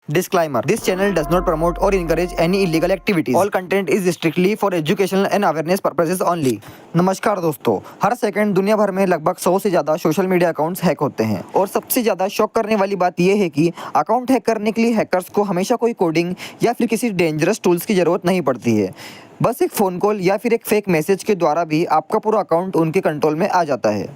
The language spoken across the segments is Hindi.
Disclaimer: This channel does not promote or encourage any illegal activities. All content is strictly for educational and awareness purposes only. नमस्कार दोस्तों, हर सेकंड दुनिया भर में लगभग 100 से ज़्यादा सोशल मीडिया अकाउंट्स हैक होते हैं और सबसे ज़्यादा शॉक करने वाली बात यह है कि अकाउंट हैक करने के लिए हैकर्स को हमेशा कोई कोडिंग या फिर किसी डेंजरस टूल्स की ज़रूरत नहीं पड़ती है। बस एक फ़ोन कॉल या फिर एक फेक मैसेज के द्वारा भी आपका पूरा अकाउंट उनके कंट्रोल में आ जाता है।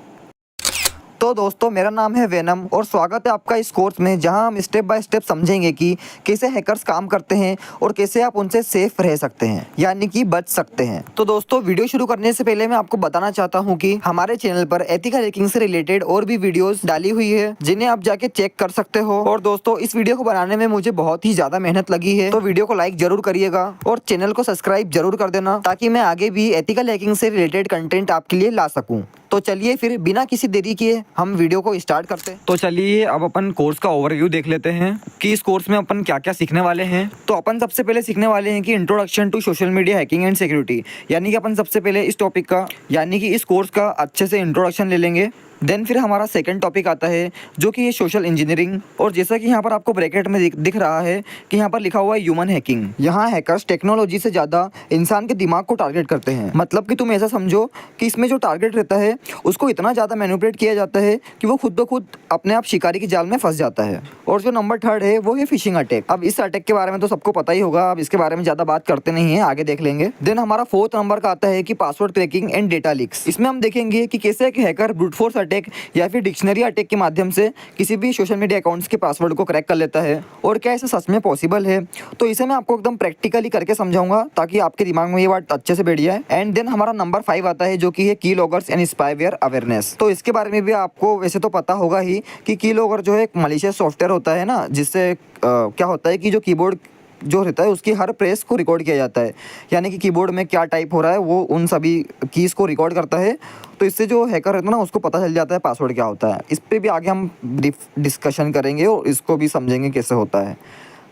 तो दोस्तों, मेरा नाम है वेनम और स्वागत है आपका इस कोर्स में, जहां हम स्टेप बाय स्टेप समझेंगे कि कैसे हैकर्स काम करते हैं और कैसे आप उनसे सेफ रह सकते हैं, यानी कि बच सकते हैं। तो दोस्तों, वीडियो शुरू करने से पहले मैं आपको बताना चाहता हूं कि हमारे चैनल पर एथिकल हैकिंग से रिलेटेड और भी वीडियोस डाली हुई है, जिन्हें आप जाके चेक कर सकते हो। और दोस्तों, इस वीडियो को बनाने में मुझे बहुत ही ज्यादा मेहनत लगी है, तो वीडियो को लाइक जरूर करिएगा और चैनल को सब्सक्राइब जरूर कर देना, ताकि मैं आगे भी एथिकल हैकिंग से रिलेटेड कंटेंट आपके लिए ला सकूँ। तो चलिए फिर बिना किसी देरी किए हम वीडियो को स्टार्ट करते हैं। तो चलिए अब अपन कोर्स का ओवरव्यू देख लेते हैं कि इस कोर्स में अपन क्या क्या सीखने वाले हैं। तो अपन सबसे पहले सीखने वाले हैं कि introduction to social media hacking and security, यानी कि अपन सबसे पहले इस टॉपिक का यानी कि इस कोर्स का अच्छे से इंट्रोडक्शन ले लेंगे। देन फिर हमारा सेकंड टॉपिक आता है जो कि ये सोशल इंजीनियरिंग, और जैसा कि यहाँ पर आपको ब्रैकेट में दिख रहा है कि यहाँ पर लिखा हुआ है ह्यूमन हैकिंग। यहाँ हैकर्स टेक्नोलॉजी से ज़्यादा इंसान के दिमाग को टारगेट करते हैं। मतलब कि तुम ऐसा समझो कि इसमें जो टारगेट रहता है उसको इतना ज़्यादा मैनिपुलेट किया जाता है कि वो खुद ब खुद अपने आप शिकारी की जाल में फंस जाता है। और जो नंबर थर्ड है वो है फिशिंग अटैक। अब इस अटैक के बारे में तो सबको पता ही होगा, अब इसके बारे में ज़्यादा बात करते नहीं है, आगे देख लेंगे। देन हमारा फोर्थ नंबर का आता है कि password cracking and data leaks. इसमें हम देखेंगे कि कैसे एक हैकर ब्रूट फोर्स अटैक या फिर डिक्शनरी अटैक के माध्यम से किसी भी सोशल मीडिया अकाउंट्स के पासवर्ड को क्रैक कर लेता है, और क्या ऐसा सच में पॉसिबल है। तो इसे मैं आपको एकदम प्रैक्टिकली करके समझाऊंगा ताकि आपके दिमाग में ये बात अच्छे से बैठ जाए। एंड देन हमारा नंबर 5 आता है जो कि है की लॉगर्स एंड स्पाईवेयर अवेयरनेस। तो इसके बारे में भी आपको वैसे तो पता होगा ही कि की लॉगर जो है एक मलिशियस सॉफ्टवेयर होता है ना, जिससे क्या होता है कि जो कीबोर्ड जो रहता है उसकी हर प्रेस को रिकॉर्ड किया जाता है, यानी कि कीबोर्ड में क्या टाइप हो रहा है वो उन सभी कीज़ को रिकॉर्ड करता है। तो इससे जो हैकर रहता है ना उसको पता चल जाता है पासवर्ड क्या होता है। इस पर भी आगे हम डिस्कशन करेंगे और इसको भी समझेंगे कैसे होता है।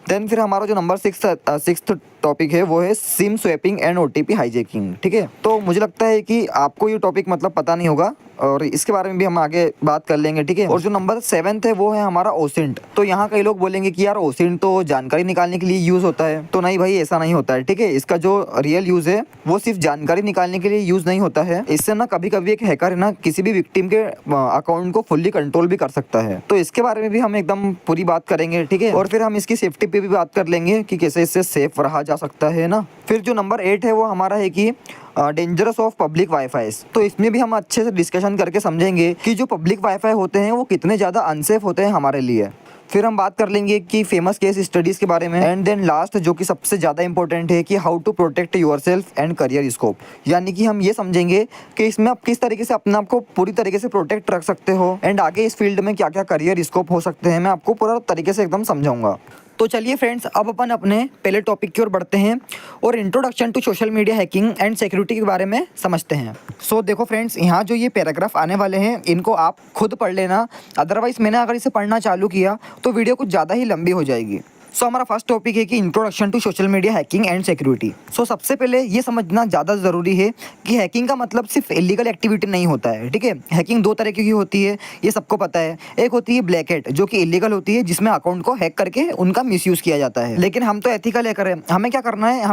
देन फिर हमारा जो नंबर सिक्स्थ टॉपिक है वो है SIM swapping and OTP hijacking. ठीक है, तो मुझे लगता है कि आपको ये टॉपिक मतलब पता नहीं होगा और इसके बारे में भी हम आगे बात कर लेंगे। ठीक है, और जो नंबर 7 है वो है हमारा ओसिंट। तो यहाँ कई लोग बोलेंगे कि यार ओसिंट तो जानकारी निकालने के लिए यूज़ होता है, तो नहीं भाई, ऐसा नहीं होता है। ठीक है, इसका जो रियल यूज़ है वो सिर्फ जानकारी निकालने के लिए यूज़ नहीं होता है। इससे ना कभी कभी एक हैकर है ना किसी भी विक्टिम के अकाउंट को फुल्ली कंट्रोल भी कर सकता है। तो इसके बारे में भी हम एकदम पूरी बात करेंगे। ठीक है, और फिर हम इसकी सेफ्टी पे भी बात कर लेंगे कि कैसे इससे सेफ रहा जा सकता है ना। फिर जो नंबर 8 है वो हमारा है कि डेंजरस ऑफ पब्लिक वाईफाई। तो इसमें भी हम अच्छे से डिस्कशन करके समझेंगे कि जो पब्लिक वाईफाई होते हैं वो कितने ज़्यादा अनसेफ होते हैं हमारे लिए। फिर हम बात कर लेंगे कि फेमस केस स्टडीज़ के बारे में। एंड देन लास्ट जो कि सबसे ज़्यादा इंपॉर्टेंट है कि how to protect yourself and career scope, यानी कि हम ये समझेंगे कि इसमें आप किस तरीके से अपने आप को पूरी तरीके से प्रोटेक्ट रख सकते हो एंड आगे इस फील्ड में क्या क्या करियर स्कोप हो सकते हैं, मैं आपको पूरा तरीके से एकदम समझाऊंगा। तो चलिए फ्रेंड्स, अब अपन अपने पहले टॉपिक की ओर बढ़ते हैं और introduction to social media hacking and security के बारे में समझते हैं। सो देखो फ्रेंड्स, यहाँ जो ये पैराग्राफ आने वाले हैं इनको आप खुद पढ़ लेना, अदरवाइज मैंने अगर इसे पढ़ना चालू किया तो वीडियो कुछ ज़्यादा ही लंबी हो जाएगी। सो हमारा फर्स्ट टॉपिक है कि introduction to social media hacking and security. So सबसे पहले ये समझना ज़्यादा ज़रूरी है कि हैकिंग का मतलब सिर्फ इलीगल एक्टिविटी नहीं होता है। ठीक है, हैकिंग दो तरह की होती है, ये सबको पता है। एक होती है ब्लैक हैट जो कि इलीगल होती है, जिसमें अकाउंट को हैक करके उनका मिसयूज़ किया जाता है। लेकिन हम तो एथिकल हैकर हैं, हमें क्या करना है,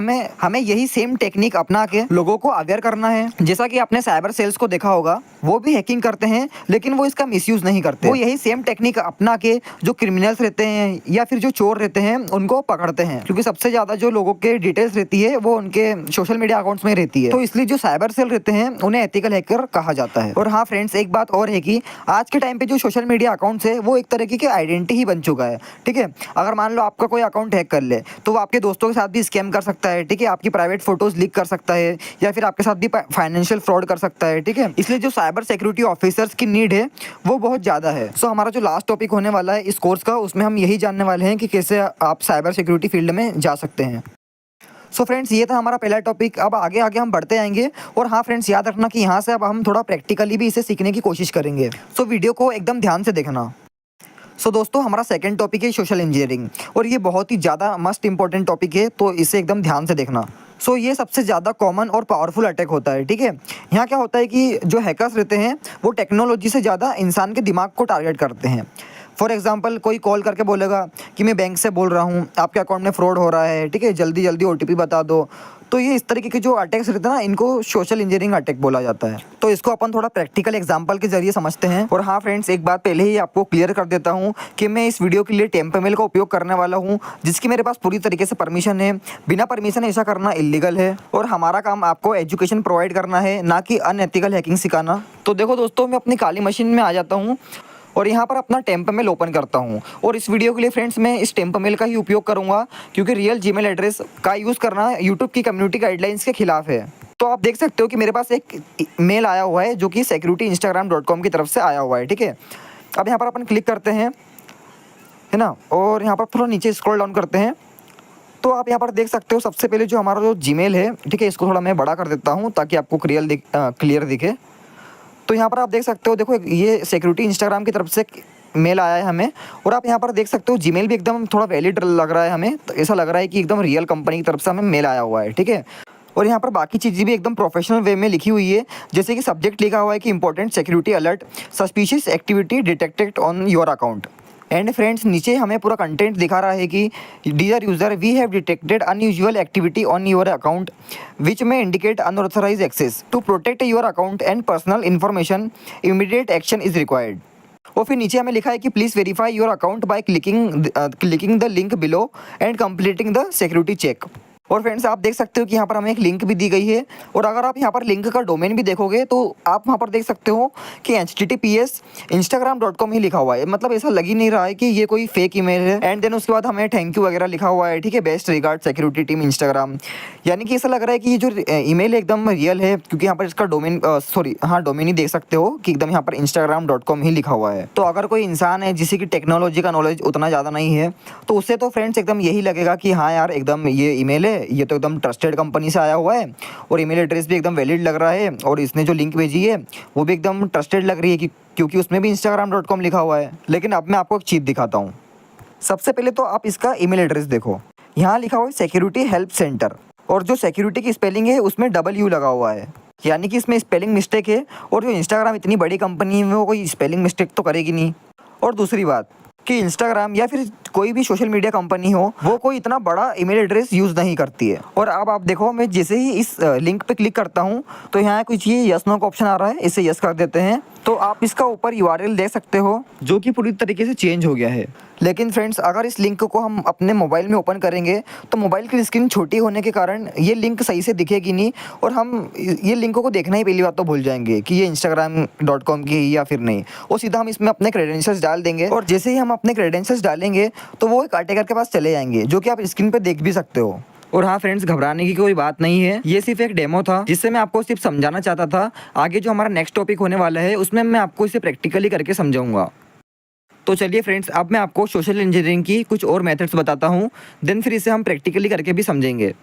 हमें यही सेम टेक्निक अपना के लोगों को अवेयर करना है। जैसा कि आपने साइबर सेल्स को देखा होगा, वो भी हैकिंग करते हैं लेकिन वो इसका मिसयूज़ नहीं करते। वो यही सेम टेक्निक अपना के जो क्रिमिनल्स रहते हैं या फिर जो चोर रहते हैं उनको पकड़ते हैं, क्योंकि सबसे ज्यादा जो लोगों के डिटेल्स रहती है वो उनके सोशल मीडिया अकाउंट्स में रहती है। तो इसलिए जो साइबर सेल रहते हैं उन्हें एथिकल हैकर कहा जाता है। और हाँ फ्रेंड्स, एक बात और है कि आज के टाइम पे जो सोशल मीडिया अकाउंट्स है वो एक तरीके की आइडेंटिटी ही बन चुका है। ठीक है, अगर मान लो आपका कोई अकाउंट हैक कर ले तो वो आपके दोस्तों के साथ भी स्कैम कर सकता है। ठीक है, आपकी प्राइवेट फोटोज लीक कर सकता है या फिर आपके साथ भी फाइनेंशियल फ्रॉड कर सकता है। ठीक है, इसलिए जो साइबर सिक्योरिटी ऑफिसर्स की नीड है वो बहुत ज़्यादा है। सो हमारा जो लास्ट टॉपिक होने वाला है इस कोर्स का, उसमें हम यही जानने वाले हैं कि कैसे आप साइबर सिक्योरिटी फील्ड में जा सकते हैं। सो फ्रेंड्स, ये था हमारा पहला टॉपिक। अब आगे आगे हम बढ़ते आएंगे। और हाँ फ्रेंड्स, याद रखना कि यहाँ से अब हम थोड़ा प्रैक्टिकली भी इसे सीखने की कोशिश करेंगे। सो वीडियो को एकदम ध्यान से देखना। सो दोस्तों, हमारा सेकंड टॉपिक है सोशल इंजीनियरिंग, और ये बहुत ही ज़्यादा मस्ट इंपॉर्टेंट टॉपिक है, तो इसे एकदम ध्यान से देखना। सो ये सबसे ज़्यादा कॉमन और पावरफुल अटैक होता है। ठीक है, यहाँ क्या होता है कि जो हैकर्स रहते हैं वो टेक्नोलॉजी से ज़्यादा इंसान के दिमाग को टारगेट करते हैं। फॉर एग्जांपल कोई कॉल करके बोलेगा कि मैं बैंक से बोल रहा हूँ, आपके अकाउंट में फ्रॉड हो रहा है, ठीक है, जल्दी जल्दी ओटीपी बता दो। तो ये इस तरीके के जो अटैक्स रहते हैं ना, इनको सोशल इंजीनियरिंग अटैक बोला जाता है। तो इसको अपन थोड़ा प्रैक्टिकल एग्जांपल के जरिए समझते हैं। और हाँ फ्रेंड्स, एक बात पहले ही आपको क्लियर कर देता हूँ कि मैं इस वीडियो के लिए टेम्पो मेल का उपयोग करने वाला हूँ, जिसकी मेरे पास पूरी तरीके से परमिशन है। बिना परमिशन ऐसा करना इलीगल है और हमारा काम आपको एजुकेशन प्रोवाइड करना है, ना कि अनएथिकल हैकिंग सिखाना। तो देखो दोस्तों, मैं अपनी काली मशीन में आ जाता हूँ और यहाँ पर अपना टेम्प मेल ओपन करता हूँ। और इस वीडियो के लिए फ्रेंड्स मैं इस टेम्प मेल का ही उपयोग करूँगा, क्योंकि रियल जीमेल एड्रेस का यूज़ करना यूट्यूब की कम्युनिटी गाइडलाइंस के खिलाफ है। तो आप देख सकते हो कि मेरे पास एक मेल आया हुआ है जो कि securityinstagram.com की तरफ से आया हुआ है, ठीक है। अब यहाँ पर अपन क्लिक करते हैं, है ना, और यहाँ पर थोड़ा नीचे स्क्रॉल डाउन करते हैं। तो आप यहाँ पर देख सकते हो सबसे पहले जो हमारा जो जीमेल है, ठीक है, इसको थोड़ा मैं बड़ा कर देता हूँ ताकि आपको क्लियर दिखे। तो यहाँ पर आप देख सकते हो, देखो ये सिक्योरिटी इंस्टाग्राम की तरफ से मेल आया है हमें। और आप यहाँ पर देख सकते हो जीमेल भी एकदम थोड़ा वैलिड लग रहा है हमें, तो ऐसा लग रहा है कि एकदम रियल कंपनी की तरफ से हमें मेल आया हुआ है, ठीक है। और यहाँ पर बाकी चीज़ें भी एकदम प्रोफेशनल वे में लिखी हुई है, जैसे कि सब्जेक्ट लिखा हुआ है कि important security alert, suspicious activity detected on your account. And friends, नीचे हमें पूरा कंटेंट दिखा रहा है कि dear user, we have detected unusual activity on your account which may indicate unauthorised access. To protect your account and personal information, immediate action is required. और फिर नीचे हमें लिखा है कि please verify your account by clicking the link below and completing the security check. और फ्रेंड्स, आप देख सकते हो कि यहाँ पर हमें एक लिंक भी दी गई है। और अगर आप यहाँ पर लिंक का डोमेन भी देखोगे तो आप वहाँ पर देख सकते हो कि https instagram.com ही लिखा हुआ है। मतलब ऐसा लग ही नहीं रहा है कि ये कोई फेक ईमेल है। एंड देन उसके बाद हमें थैंक यू वगैरह लिखा हुआ है, ठीक है, best regard security team Instagram. यानी कि ऐसा लग रहा है कि ये जो ईमेल है एकदम रियल है, क्योंकि यहाँ पर इसका डोमेन ही देख सकते हो कि एकदम यहाँ पर instagram.com ही लिखा हुआ है। तो अगर कोई इंसान है जिसे की टेक्नोलॉजी का नॉलेज उतना ज़्यादा नहीं है, तो उससे तो फ्रेंड्स एकदम यही लगेगा कि हाँ यार, एकदम ये ईमेल है, ये तो एकदम ट्रस्टेड कंपनी से आया हुआ है और ईमेल एड्रेस भी एकदम वैलिड लग रहा है। और इसने जो लिंक भेजी है वो भी एकदम ट्रस्टेड लग रही है, क्योंकि उसमें भी instagram.com लिखा हुआ है। लेकिन अब मैं आपको एक चीज़ दिखाता हूँ। सबसे पहले तो आप इसका ईमेल एड्रेस देखो, यहाँ लिखा हुआ है सिक्योरिटी हेल्प सेंटर, और जो सिक्योरिटी की स्पेलिंग है उसमें डबल लगा हुआ है, यानी कि इसमें स्पेलिंग मिस्टेक है। और जो इंस्टाग्राम इतनी बड़ी कंपनी है वो कोई स्पेलिंग मिस्टेक तो करेगी नहीं। और दूसरी बात कि इंस्टाग्राम या फिर कोई भी सोशल मीडिया कंपनी हो, वो कोई इतना बड़ा ईमेल एड्रेस यूज़ नहीं करती है। और अब आप देखो, मैं जैसे ही इस लिंक पे क्लिक करता हूँ तो यहाँ कुछ ये यस नो का ऑप्शन आ रहा है, इसे यस कर देते हैं। तो आप इसका ऊपर URL देख सकते हो जो कि पूरी तरीके से चेंज हो गया है। लेकिन फ्रेंड्स, अगर इस लिंक को हम अपने मोबाइल में ओपन करेंगे तो मोबाइल की स्क्रीन छोटी होने के कारण ये लिंक सही से दिखेगी नहीं, और हम ये लिंकों को देखना ही पहली बात तो भूल जाएंगे कि ये instagram.com की है या फिर नहीं। और सीधा हम इसमें अपने क्रेडेंशियल्स डाल देंगे, और जैसे ही हम अपने क्रेडेंशियल्स डालेंगे तो वो एक अटैकर के पास चले जाएंगे, जो कि आप स्क्रीन पर देख भी सकते हो। और हाँ फ्रेंड्स, घबराने की कोई बात नहीं है, ये सिर्फ एक डेमो था जिससे मैं आपको सिर्फ समझाना चाहता था। आगे जो हमारा नेक्स्ट टॉपिक होने वाला है उसमें मैं आपको इसे प्रैक्टिकली करके समझाऊंगा। तो चलिए फ्रेंड्स, अब मैं आपको सोशल इंजीनियरिंग की कुछ और मेथड्स बताता हूँ, देन फिर इसे हम प्रैक्टिकली करके भी समझेंगे।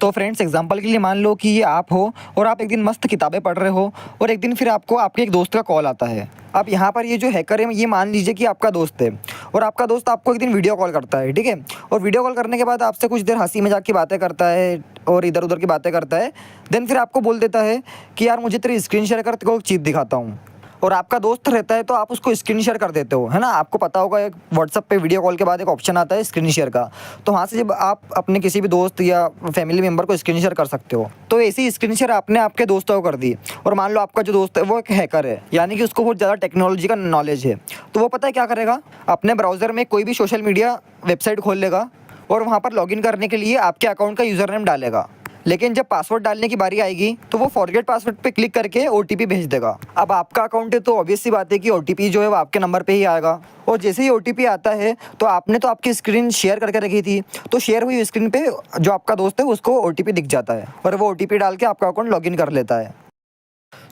तो फ्रेंड्स, एग्जांपल के लिए मान लो कि ये आप हो और आप एक दिन मस्त किताबें पढ़ रहे हो, और एक दिन फिर आपको आपके एक दोस्त का कॉल आता है। अब यहाँ पर ये जो हैकर है, ये मान लीजिए कि आपका दोस्त है, और आपका दोस्त आपको एक दिन वीडियो कॉल करता है, ठीक है। और वीडियो कॉल करने के बाद आपसे कुछ देर हंसी मजाक की बातें करता है और इधर उधर की बातें करता है। देन फिर आपको बोल देता है कि यार मुझे तेरी स्क्रीन शेयर कर, तेरे को एक चीज़ दिखाता हूँ। और आपका दोस्त रहता है तो आप उसको स्क्रीन शेयर कर देते हो, है ना। आपको पता होगा एक व्हाट्सअप पे वीडियो कॉल के बाद एक ऑप्शन आता है स्क्रीन शेयर का, तो वहाँ से जब आप अपने किसी भी दोस्त या फैमिली मेम्बर को स्क्रीन शेयर कर सकते हो। तो ऐसी स्क्रीन शेयर आपने आपके दोस्तों को कर दी, और मान लो आपका जो दोस्त है वो एक हैकर है, यानी कि उसको बहुत ज़्यादा टेक्नोलॉजी का नॉलेज है। तो वो पता है क्या करेगा, अपने ब्राउज़र में कोई भी सोशल मीडिया वेबसाइट खोल लेगा और वहाँ पर लॉगिन करने के लिए आपके अकाउंट का यूज़र नेम डालेगा। लेकिन जब पासवर्ड डालने की बारी आएगी तो वो फॉरगेट पासवर्ड पे क्लिक करके OTP भेज देगा। अब आपका अकाउंट है तो ऑब्वियस सी बात है कि OTP जो है वो आपके नंबर पे ही आएगा। और जैसे ही OTP आता है तो आपने तो आपकी स्क्रीन शेयर करके रखी थी, तो शेयर हुई स्क्रीन पे जो आपका दोस्त है उसको OTP दिख जाता है, और वो OTP डाल के आपका अकाउंट लॉगिन कर लेता है।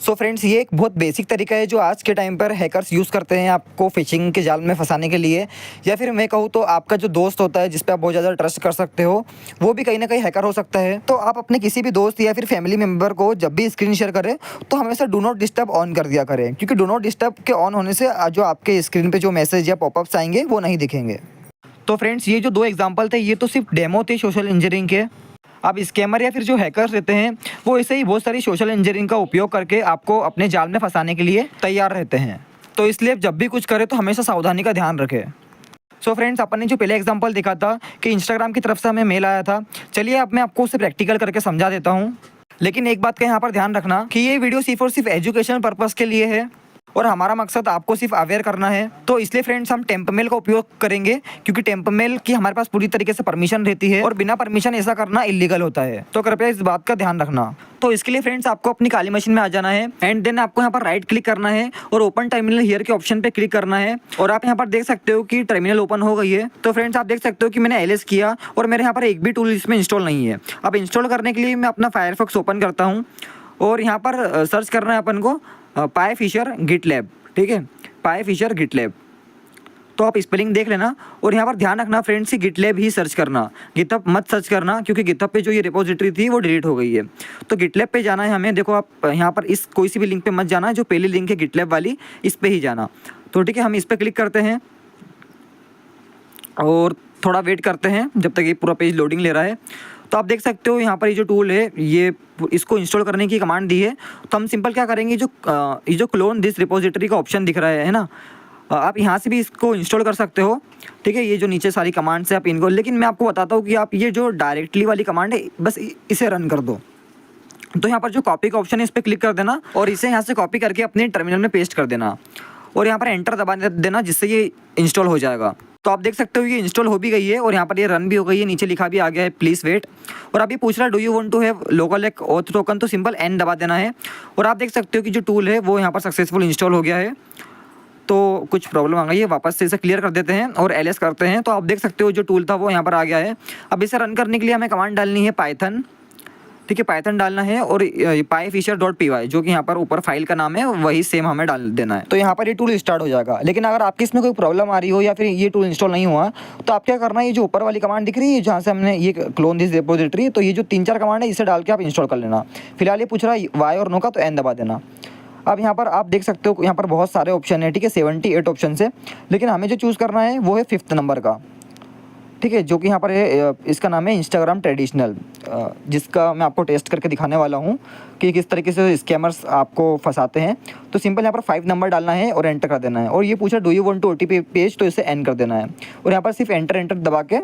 सो फ्रेंड्स, ये एक बहुत बेसिक तरीका है जो आज के टाइम पर हैकर्स यूज़ करते हैं आपको फिशिंग के जाल में फंसाने के लिए। या फिर मैं कहूँ तो आपका जो दोस्त होता है जिस पे आप बहुत ज़्यादा ट्रस्ट कर सकते हो, वो भी कहीं ना कहीं हैकर हो सकता है। तो आप अपने किसी भी दोस्त या फिर फैमिली मेम्बर को जब भी स्क्रीन शेयर करें तो हमेशा डू नॉट डिस्टर्ब ऑन कर दिया करें, क्योंकि डू नॉट डिस्टर्ब के ऑन होने से जो आपके स्क्रीन पर जो मैसेज या पॉपअप्स आएंगे वो नहीं दिखेंगे। तो फ्रेंड्स, ये जो 2 एग्जाम्पल थे ये तो सिर्फ डेमो थे सोशल इंजीनियरिंग के। अब स्कैमर या फिर जो हैकर्स रहते हैं वो ऐसे ही बहुत सारी सोशल इंजीनियरिंग का उपयोग करके आपको अपने जाल में फंसाने के लिए तैयार रहते हैं। तो इसलिए जब भी कुछ करें तो हमेशा सावधानी का ध्यान रखें। सो फ्रेंड्स, अपन ने जो पहले एग्जांपल देखा था कि इंस्टाग्राम की तरफ से हमें मेल आया था, चलिए अब मैं आपको उसे प्रैक्टिकल करके समझा देता हूँ। लेकिन एक बात का यहाँ पर ध्यान रखना कि ये वीडियो सिर्फ और सिर्फ एजुकेशनल पर्पज़ के लिए है और हमारा मकसद आपको सिर्फ अवेयर करना है। तो इसलिए फ्रेंड्स हम टेम्प मेल का उपयोग करेंगे, क्योंकि टेम्प मेल की हमारे पास पूरी तरीके से परमिशन रहती है और बिना परमिशन ऐसा करना इलीगल होता है। तो कृपया इस बात का ध्यान रखना। तो इसके लिए फ्रेंड्स आपको अपनी काली मशीन में आ जाना है एंड देन आपको यहाँ पर राइट क्लिक करना है और ओपन टर्मिनल हियर के ऑप्शन पे क्लिक करना है। और आप यहाँ पर देख सकते हो कि टर्मिनल ओपन हो गई है। तो फ्रेंड्स आप देख सकते हो कि मैंने एलएस किया और मेरे यहाँ पर एक भी टूल इसमें इंस्टॉल नहीं है। अब इंस्टॉल करने के लिए मैं अपना फायरफॉक्स ओपन करता हूँ और यहाँ पर सर्च करना है अपन को पायफिशर गिटलैब, ठीक है, पायफिशर गिटलैब। तो आप स्पेलिंग देख लेना और यहाँ पर ध्यान रखना फ्रेंड्स कि गिटलैब ही सर्च करना, गिटहब मत सर्च करना, क्योंकि गिटहब पे जो ये रिपोजिटरी थी वो डिलीट हो गई है। तो गिटलैब पे जाना है हमें। देखो आप यहाँ पर इस कोई सी भी लिंक पे मत जाना, जो पहली लिंक है गिटलैब वाली इस पे ही जाना। तो ठीक है, हम इस पर क्लिक करते हैं और थोड़ा वेट करते हैं जब तक ये पूरा पेज लोडिंग ले रहा है। तो आप देख सकते हो यहाँ पर ये जो टूल है ये इसको इंस्टॉल करने की कमांड दी है। तो हम सिंपल क्या करेंगे, ये जो क्लोन दिस रिपोजिटरी का ऑप्शन दिख रहा है ना, आप यहाँ से भी इसको इंस्टॉल कर सकते हो, ठीक है। ये जो नीचे सारी कमांड्स है आप इनको, लेकिन मैं आपको बताता हूँ कि आप ये जो डायरेक्टली वाली कमांड है बस इसे रन कर दो। तो यहाँ पर जो कॉपी का ऑप्शन है इस पर क्लिक कर देना और इसे यहाँ से कॉपी करके अपने टर्मिनल में पेस्ट कर देना और यहाँ पर एंटर दबा देना, जिससे ये इंस्टॉल हो जाएगा। तो आप देख सकते हो ये इंस्टॉल हो भी गई है और यहाँ पर ये रन भी हो गई है। नीचे लिखा भी आ गया है प्लीज़ वेट। और अभी पूछ रहा है do you want to have local एक ऑथ टोकन, तो सिंपल एन दबा देना है और आप देख सकते हो कि जो टूल है वो यहाँ पर सक्सेसफुल इंस्टॉल हो गया है। तो कुछ प्रॉब्लम आ गई है, वापस से इसे क्लियर कर देते हैं और एलएस करते हैं। तो आप देख सकते हो जो टूल था वो यहाँ पर आ गया है। अब इसे रन करने के लिए हमें कमांड डालनी है पाइथन, ठीक है, पाइथन डालना है और pyfisher.py जो कि यहाँ पर ऊपर फाइल का नाम है वही सेम हमें डाल देना है। तो यहाँ पर ये टूल स्टार्ट हो जाएगा। लेकिन अगर आपकी इसमें कोई प्रॉब्लम आ रही हो या फिर ये टूल इंस्टॉल नहीं हुआ तो आप क्या करना है, ये जो ऊपर वाली कमांड दिख रही है जहाँ से हमने ये क्लोन दिस रिपोजिटरी, तो ये जो 3-4 कमांड है इसे डाल के आप इंस्टॉल कर लेना। फिलहाल ये पूछ रहा है वाई और नो का, तो एन दबा देना। अब यहाँ पर आप देख सकते हो यहाँ पर बहुत सारे ऑप्शन है, ठीक है, 78 ऑप्शन है, लेकिन हमें जो चूज़ करना है वो है 5th नंबर का, ठीक है, जो कि यहाँ पर है, इसका नाम है इंस्टाग्राम ट्रेडिशनल, जिसका मैं आपको टेस्ट करके दिखाने वाला हूँ कि किस तरीके से स्कैमर्स आपको फंसाते हैं। तो सिंपल यहाँ पर 5 नंबर डालना है और एंटर कर देना है और ये पूछा do you want to OTP page, तो इसे एन कर देना है और यहाँ पर सिर्फ एंटर दबा के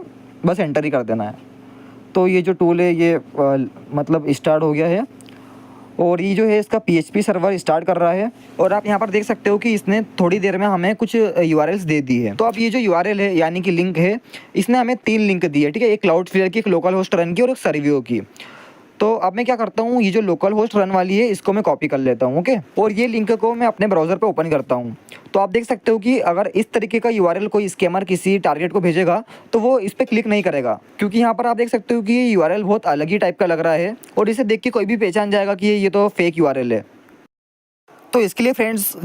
बस एंटर ही कर देना है। तो ये जो टूल है ये मतलब स्टार्ट हो गया है और ये जो है इसका PHP सर्वर स्टार्ट कर रहा है और आप यहाँ पर देख सकते हो कि इसने थोड़ी देर में हमें कुछ URLs दे दी है। तो अब ये जो URL है यानी कि लिंक है, इसने हमें 3 लिंक दी है, ठीक है, एक क्लाउडफ्लेयर की, एक लोकल होस्ट रन की और एक सर्वियो की। तो अब मैं क्या करता हूँ, ये जो लोकल होस्ट रन वाली है इसको मैं कॉपी कर लेता हूँ, ओके, और ये लिंक को मैं अपने ब्राउज़र पे ओपन करता हूँ। तो आप देख सकते हो कि अगर इस तरीके का URL कोई स्कैमर किसी टारगेट को भेजेगा तो वो इस पर क्लिक नहीं करेगा, क्योंकि यहाँ पर आप देख सकते हो कि ये URL बहुत अलग ही टाइप का लग रहा है और इसे देख के कोई भी पहचान जाएगा कि ये तो फेक URL है। तो इसके लिए फ्रेंड्स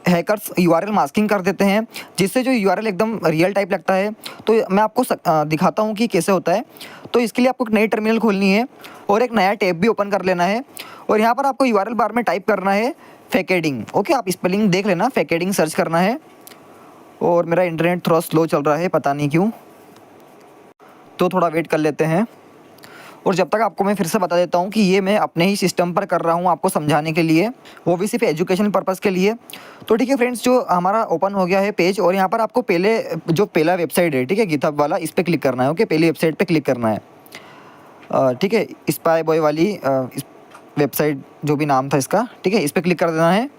हैकर्स URL मास्किंग कर देते हैं, जिससे जो URL एकदम रियल टाइप लगता है। तो मैं आपको दिखाता हूँ कि कैसे होता है। तो इसके लिए आपको एक नई टर्मिनल खोलनी है और एक नया टैब भी ओपन कर लेना है और यहाँ पर आपको URL बार में टाइप करना है फैकेडिंग, ओके, आप स्पेलिंग देख लेना, फैकेडिंग सर्च करना है। और मेरा इंटरनेट थोड़ा स्लो चल रहा है, पता नहीं क्यों, तो थोड़ा वेट कर लेते हैं। और जब तक आपको मैं फिर से बता देता हूँ कि ये मैं अपने ही सिस्टम पर कर रहा हूँ आपको समझाने के लिए, वो भी सिर्फ एजुकेशन पर्पज़ के लिए। तो ठीक है फ्रेंड्स, जो हमारा ओपन हो गया है पेज और यहाँ पर आपको पहला वेबसाइट है, ठीक है, गिटहब वाला, इस पर क्लिक करना है, ओके, पहली वेबसाइट पर क्लिक करना है, ठीक है, स्पाई बॉय वाली वेबसाइट जो भी नाम था इसका, ठीक है, इस पर क्लिक कर देना है।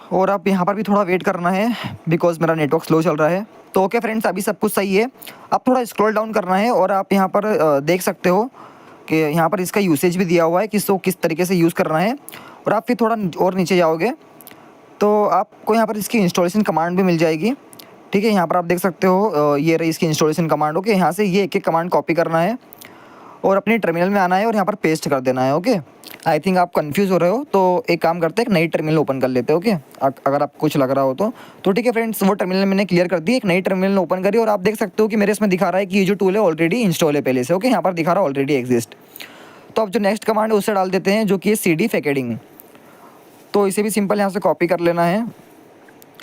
और आप यहाँ पर भी थोड़ा वेट करना है बिकॉज मेरा नेटवर्क स्लो चल रहा है। तो ओके फ्रेंड्स, अभी सब कुछ सही है। अब थोड़ा स्क्रॉल डाउन करना है और आप यहाँ पर देख सकते हो कि यहाँ पर इसका यूसेज भी दिया हुआ है कि इसको किस तरीके से यूज़ करना है। और आप फिर थोड़ा और नीचे जाओगे तो आपको यहाँ पर इसकी इंस्टॉलेशन कमांड भी मिल जाएगी, ठीक है, यहाँ पर आप देख सकते हो ये रही इसकी इंस्टॉलेशन कमांड, ओके। यहाँ से ये एक कमांड कॉपी करना है और अपने टर्मिनल में आना है और यहाँ पर पेस्ट कर देना है, ओके। आई थिंक आप कंफ्यूज हो रहे हो, तो एक काम करते हैं, एक नई टर्मिनल ओपन कर लेते हैं, ओके, अगर आपको कुछ लग रहा हो तो ठीक है फ्रेंड्स, वो टर्मिनल मैंने क्लियर कर दी, एक नई टर्मिनल ओपन करी और आप देख सकते हो कि मेरे इसमें दिखा रहा है कि ये जो टूल है ऑलरेडी इंस्टॉल है पहले से, ओके, यहाँ पर दिखा रहा है ऑलरेडी एग्जिस्ट। तो अब जो नेक्स्ट कमांड है उसे डाल देते हैं, जो कि है CD फैकेडिंग। तो इसे भी सिंपल यहाँ से कॉपी कर लेना है,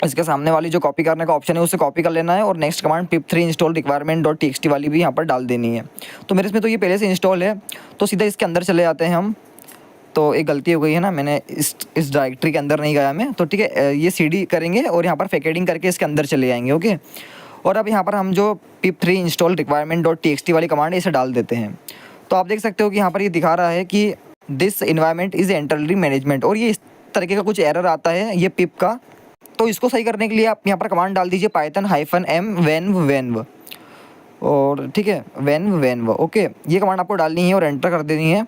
इसके सामने वाली जो कॉपी करने का ऑप्शन है उसे कॉपी कर लेना है और next command pip3 install requirement.txt वाली भी यहाँ पर डाल देनी है। तो मेरे इसमें तो ये पहले से इंस्टॉल है, तो सीधा इसके अंदर चले जाते हैं हम, तो एक गलती हो गई है ना, मैंने इस डायरेक्टरी के अंदर नहीं गया मैं, तो ठीक है ये cd करेंगे और यहाँ पर फैकेडिंग करके इसके अंदर चले जाएंगे। ओके, और अब यहाँ पर हम जो pip3 इंस्टॉल requirement.txt वाली कमांड है इसे डाल देते हैं। तो आप देख सकते हो कि यहाँ पर ये दिखा रहा है कि दिस इन्वायरमेंट इज़ एंटरली मैनेजमेंट, और ये इस तरीके का कुछ एरर आता है ये पिप का। तो इसको सही करने के लिए आप यहाँ पर कमांड डाल दीजिए python-m venv, और ठीक है venv। ओके, ये कमांड आपको डालनी है और एंटर कर देनी है।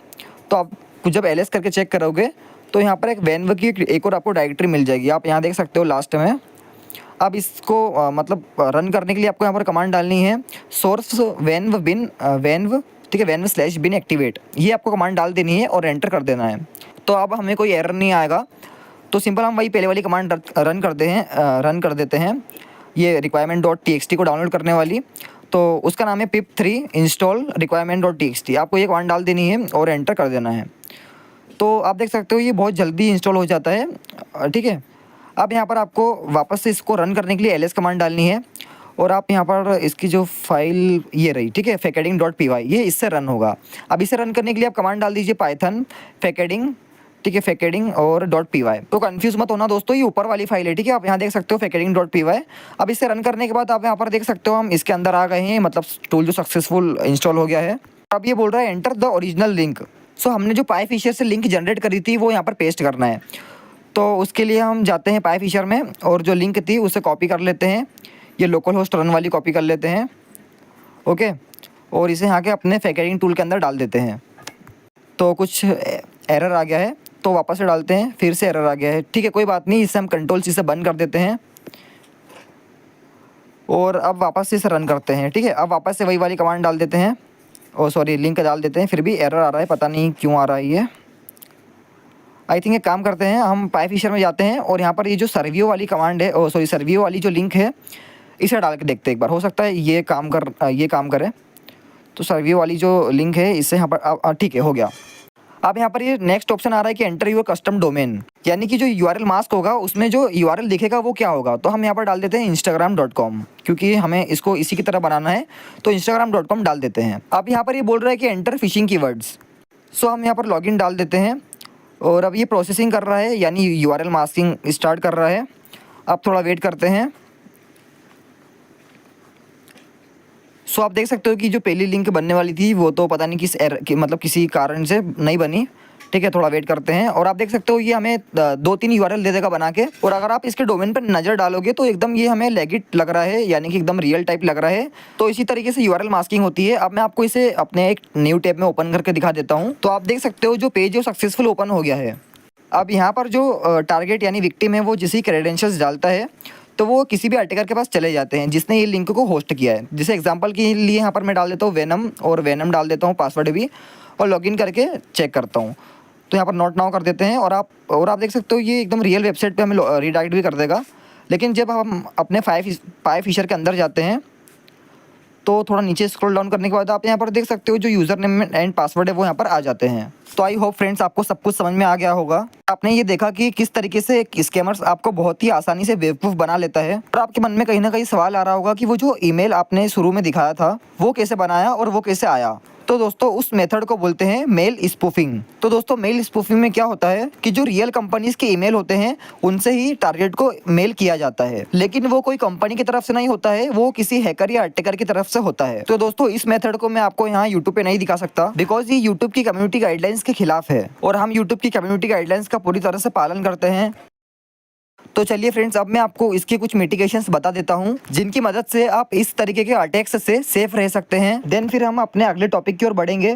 तो आप कुछ जब ls करके चेक करोगे तो यहाँ पर एक venv की एक और आपको डायरेक्टरी मिल जाएगी, आप यहाँ देख सकते हो लास्ट में। अब इसको मतलब रन करने के लिए आपको यहाँ पर कमांड डालनी है source venv bin venv, ठीक है venv/bin activate, ये आपको कमांड डाल देनी है और एंटर कर देना है। तो अब हमें कोई एरर नहीं आएगा। तो सिंपल हम वही पहले वाली कमांड रन कर देते हैं ये requirement.txt को डाउनलोड करने वाली। तो उसका नाम है pip3 install requirement.txt, आपको ये कमांड डाल देनी है और एंटर कर देना है। तो आप देख सकते हो ये बहुत जल्दी इंस्टॉल हो जाता है, ठीक है। अब यहाँ पर आपको वापस से इसको रन करने के लिए ls कमांड डालनी है, और आप यहाँ पर इसकी जो फाइल ये रही, ठीक है facading.py, ये इससे रन होगा। अब इसे रन करने के लिए आप कमांड डाल दीजिए python facading, ठीक है facading और .py। तो कंफ्यूज मत होना दोस्तों, ये ऊपर वाली फाइल है, ठीक है। आप यहाँ देख सकते हो facading.py। अब इसे रन करने के बाद आप यहाँ पर देख सकते हो हम इसके अंदर आ गए हैं, मतलब टूल जो सक्सेसफुल इंस्टॉल हो गया है। अब ये बोल रहा है एंटर द ओरिजिनल लिंक। सो हमने जो PyFisher से लिंक जनरेट करी थी वो यहाँ पर पेस्ट करना है। तो उसके लिए हम जाते हैं PyFisher में और जो लिंक थी उसे कॉपी कर लेते हैं, ये लोकल होस्ट रन वाली कॉपी कर लेते हैं। ओके, और इसे यहाँ के अपने फैकेडिंग टूल के अंदर डाल देते हैं। तो कुछ एरर आ गया है तो वापस से डालते हैं, फिर से एरर आ गया है, ठीक है कोई बात नहीं, इसे हम कंट्रोल-C से बंद कर देते हैं और अब वापस से इसे रन करते हैं, ठीक है। अब वापस से वही वाली कमांड डाल देते हैं, ओ सॉरी लिंक डाल देते हैं, फिर भी एरर आ रहा है, पता नहीं क्यों आ रहा है ये। आई थिंक एक काम करते हैं, हम PyFisher में जाते हैं और यहाँ पर ये जो सर्वियो वाली कमांड है, ओ सॉरी सर्वियो वाली जो लिंक है इसे डाल के देखते हैं एक बार, हो सकता है ये काम करे। तो सर्वियो वाली जो लिंक है इससे यहाँ पर ठीक है हो गया। अब यहाँ पर ये नेक्स्ट ऑप्शन आ रहा है कि एंटर योर कस्टम डोमेन, यानी कि जो URL मास्क होगा उसमें जो URL दिखेगा वो क्या होगा। तो हम यहाँ पर डाल देते हैं instagram.com, क्योंकि हमें इसको इसी की तरह बनाना है, तो instagram.com डाल देते हैं। अब यहाँ पर ये बोल रहा है कि एंटर फिशिंग कीवर्ड्स। सो हम यहाँ पर लॉगिन डाल देते हैं और अब ये प्रोसेसिंग कर रहा है, यानी URL मास्किंग स्टार्ट कर रहा है। अब थोड़ा वेट करते हैं। सो आप देख सकते हो कि जो पहली लिंक बनने वाली थी वो तो पता नहीं मतलब किसी कारण से नहीं बनी, ठीक है थोड़ा वेट करते हैं। और आप देख सकते हो ये हमें 2-3 URL दे देगा बना के, और अगर आप इसके डोमेन पर नज़र डालोगे तो एकदम ये हमें लेगिट लग रहा है, यानी कि एकदम रियल टाइप लग रहा है। तो इसी तरीके से URL मास्किंग होती है। अब मैं आपको इसे अपने एक न्यू टैब में ओपन करके दिखा देता हूँ। तो आप देख सकते हो जो पेज है वो सक्सेसफुल ओपन हो गया है। अब यहाँ पर जो टारगेट यानी विक्टिम है वो जिस क्रेडेंशियल्स डालता है तो वो किसी भी अटैकर के पास चले जाते हैं जिसने ये लिंक को होस्ट किया है। जैसे एग्जांपल के लिए यहाँ पर मैं डाल देता हूँ वेनम, और वेनम डाल देता हूँ पासवर्ड भी, और लॉगिन करके चेक करता हूँ। तो यहाँ पर नोट नाउ कर देते हैं, और आप देख सकते हो ये एकदम रियल वेबसाइट पे हमें रीडायरेक्ट भी कर देगा। लेकिन जब हम अपने PyFisher के अंदर जाते हैं तो थोड़ा नीचे स्क्रॉल डाउन करने के बाद आप यहाँ पर देख सकते हो जो यूज़र नेम एंड पासवर्ड है वो यहाँ पर आ जाते हैं। तो आई होप फ्रेंड्स आपको सब कुछ समझ में आ गया होगा। आपने ये देखा कि किस तरीके से स्कैमर्स आपको बहुत ही आसानी से बेवकूफ़ बना लेता है। और आपके मन में कहीं ना कहीं सवाल आ रहा होगा कि वो जो ईमेल आपने शुरू में दिखाया था वो कैसे बनाया और वो कैसे आया। तो दोस्तों उस मेथड को बोलते हैं मेल स्पूफिंग। तो दोस्तों मेल स्पूफिंग में क्या होता है कि जो रियल कंपनीज के ईमेल होते हैं उनसे ही टारगेट को मेल किया जाता है, लेकिन वो कोई कंपनी की तरफ से नहीं होता है, वो किसी हैकर या अटैकर की तरफ से होता है। तो दोस्तों इस मेथड को मैं आपको यहाँ यूट्यूब पे नहीं दिखा सकता, बिकॉज ये यूट्यूब की कम्युनिटी गाइडलाइंस के खिलाफ है, और हम यूट्यूब की कम्युनिटी गाइडलाइंस का पूरी तरह से पालन करते हैं। तो चलिए फ्रेंड्स अब मैं आपको इसके कुछ मिटिगेशंस बता देता हूँ जिनकी मदद से आप इस तरीके के अटैक्स से सेफ रह सकते हैं। देन फिर हम अपने अगले टॉपिक की ओर बढ़ेंगे।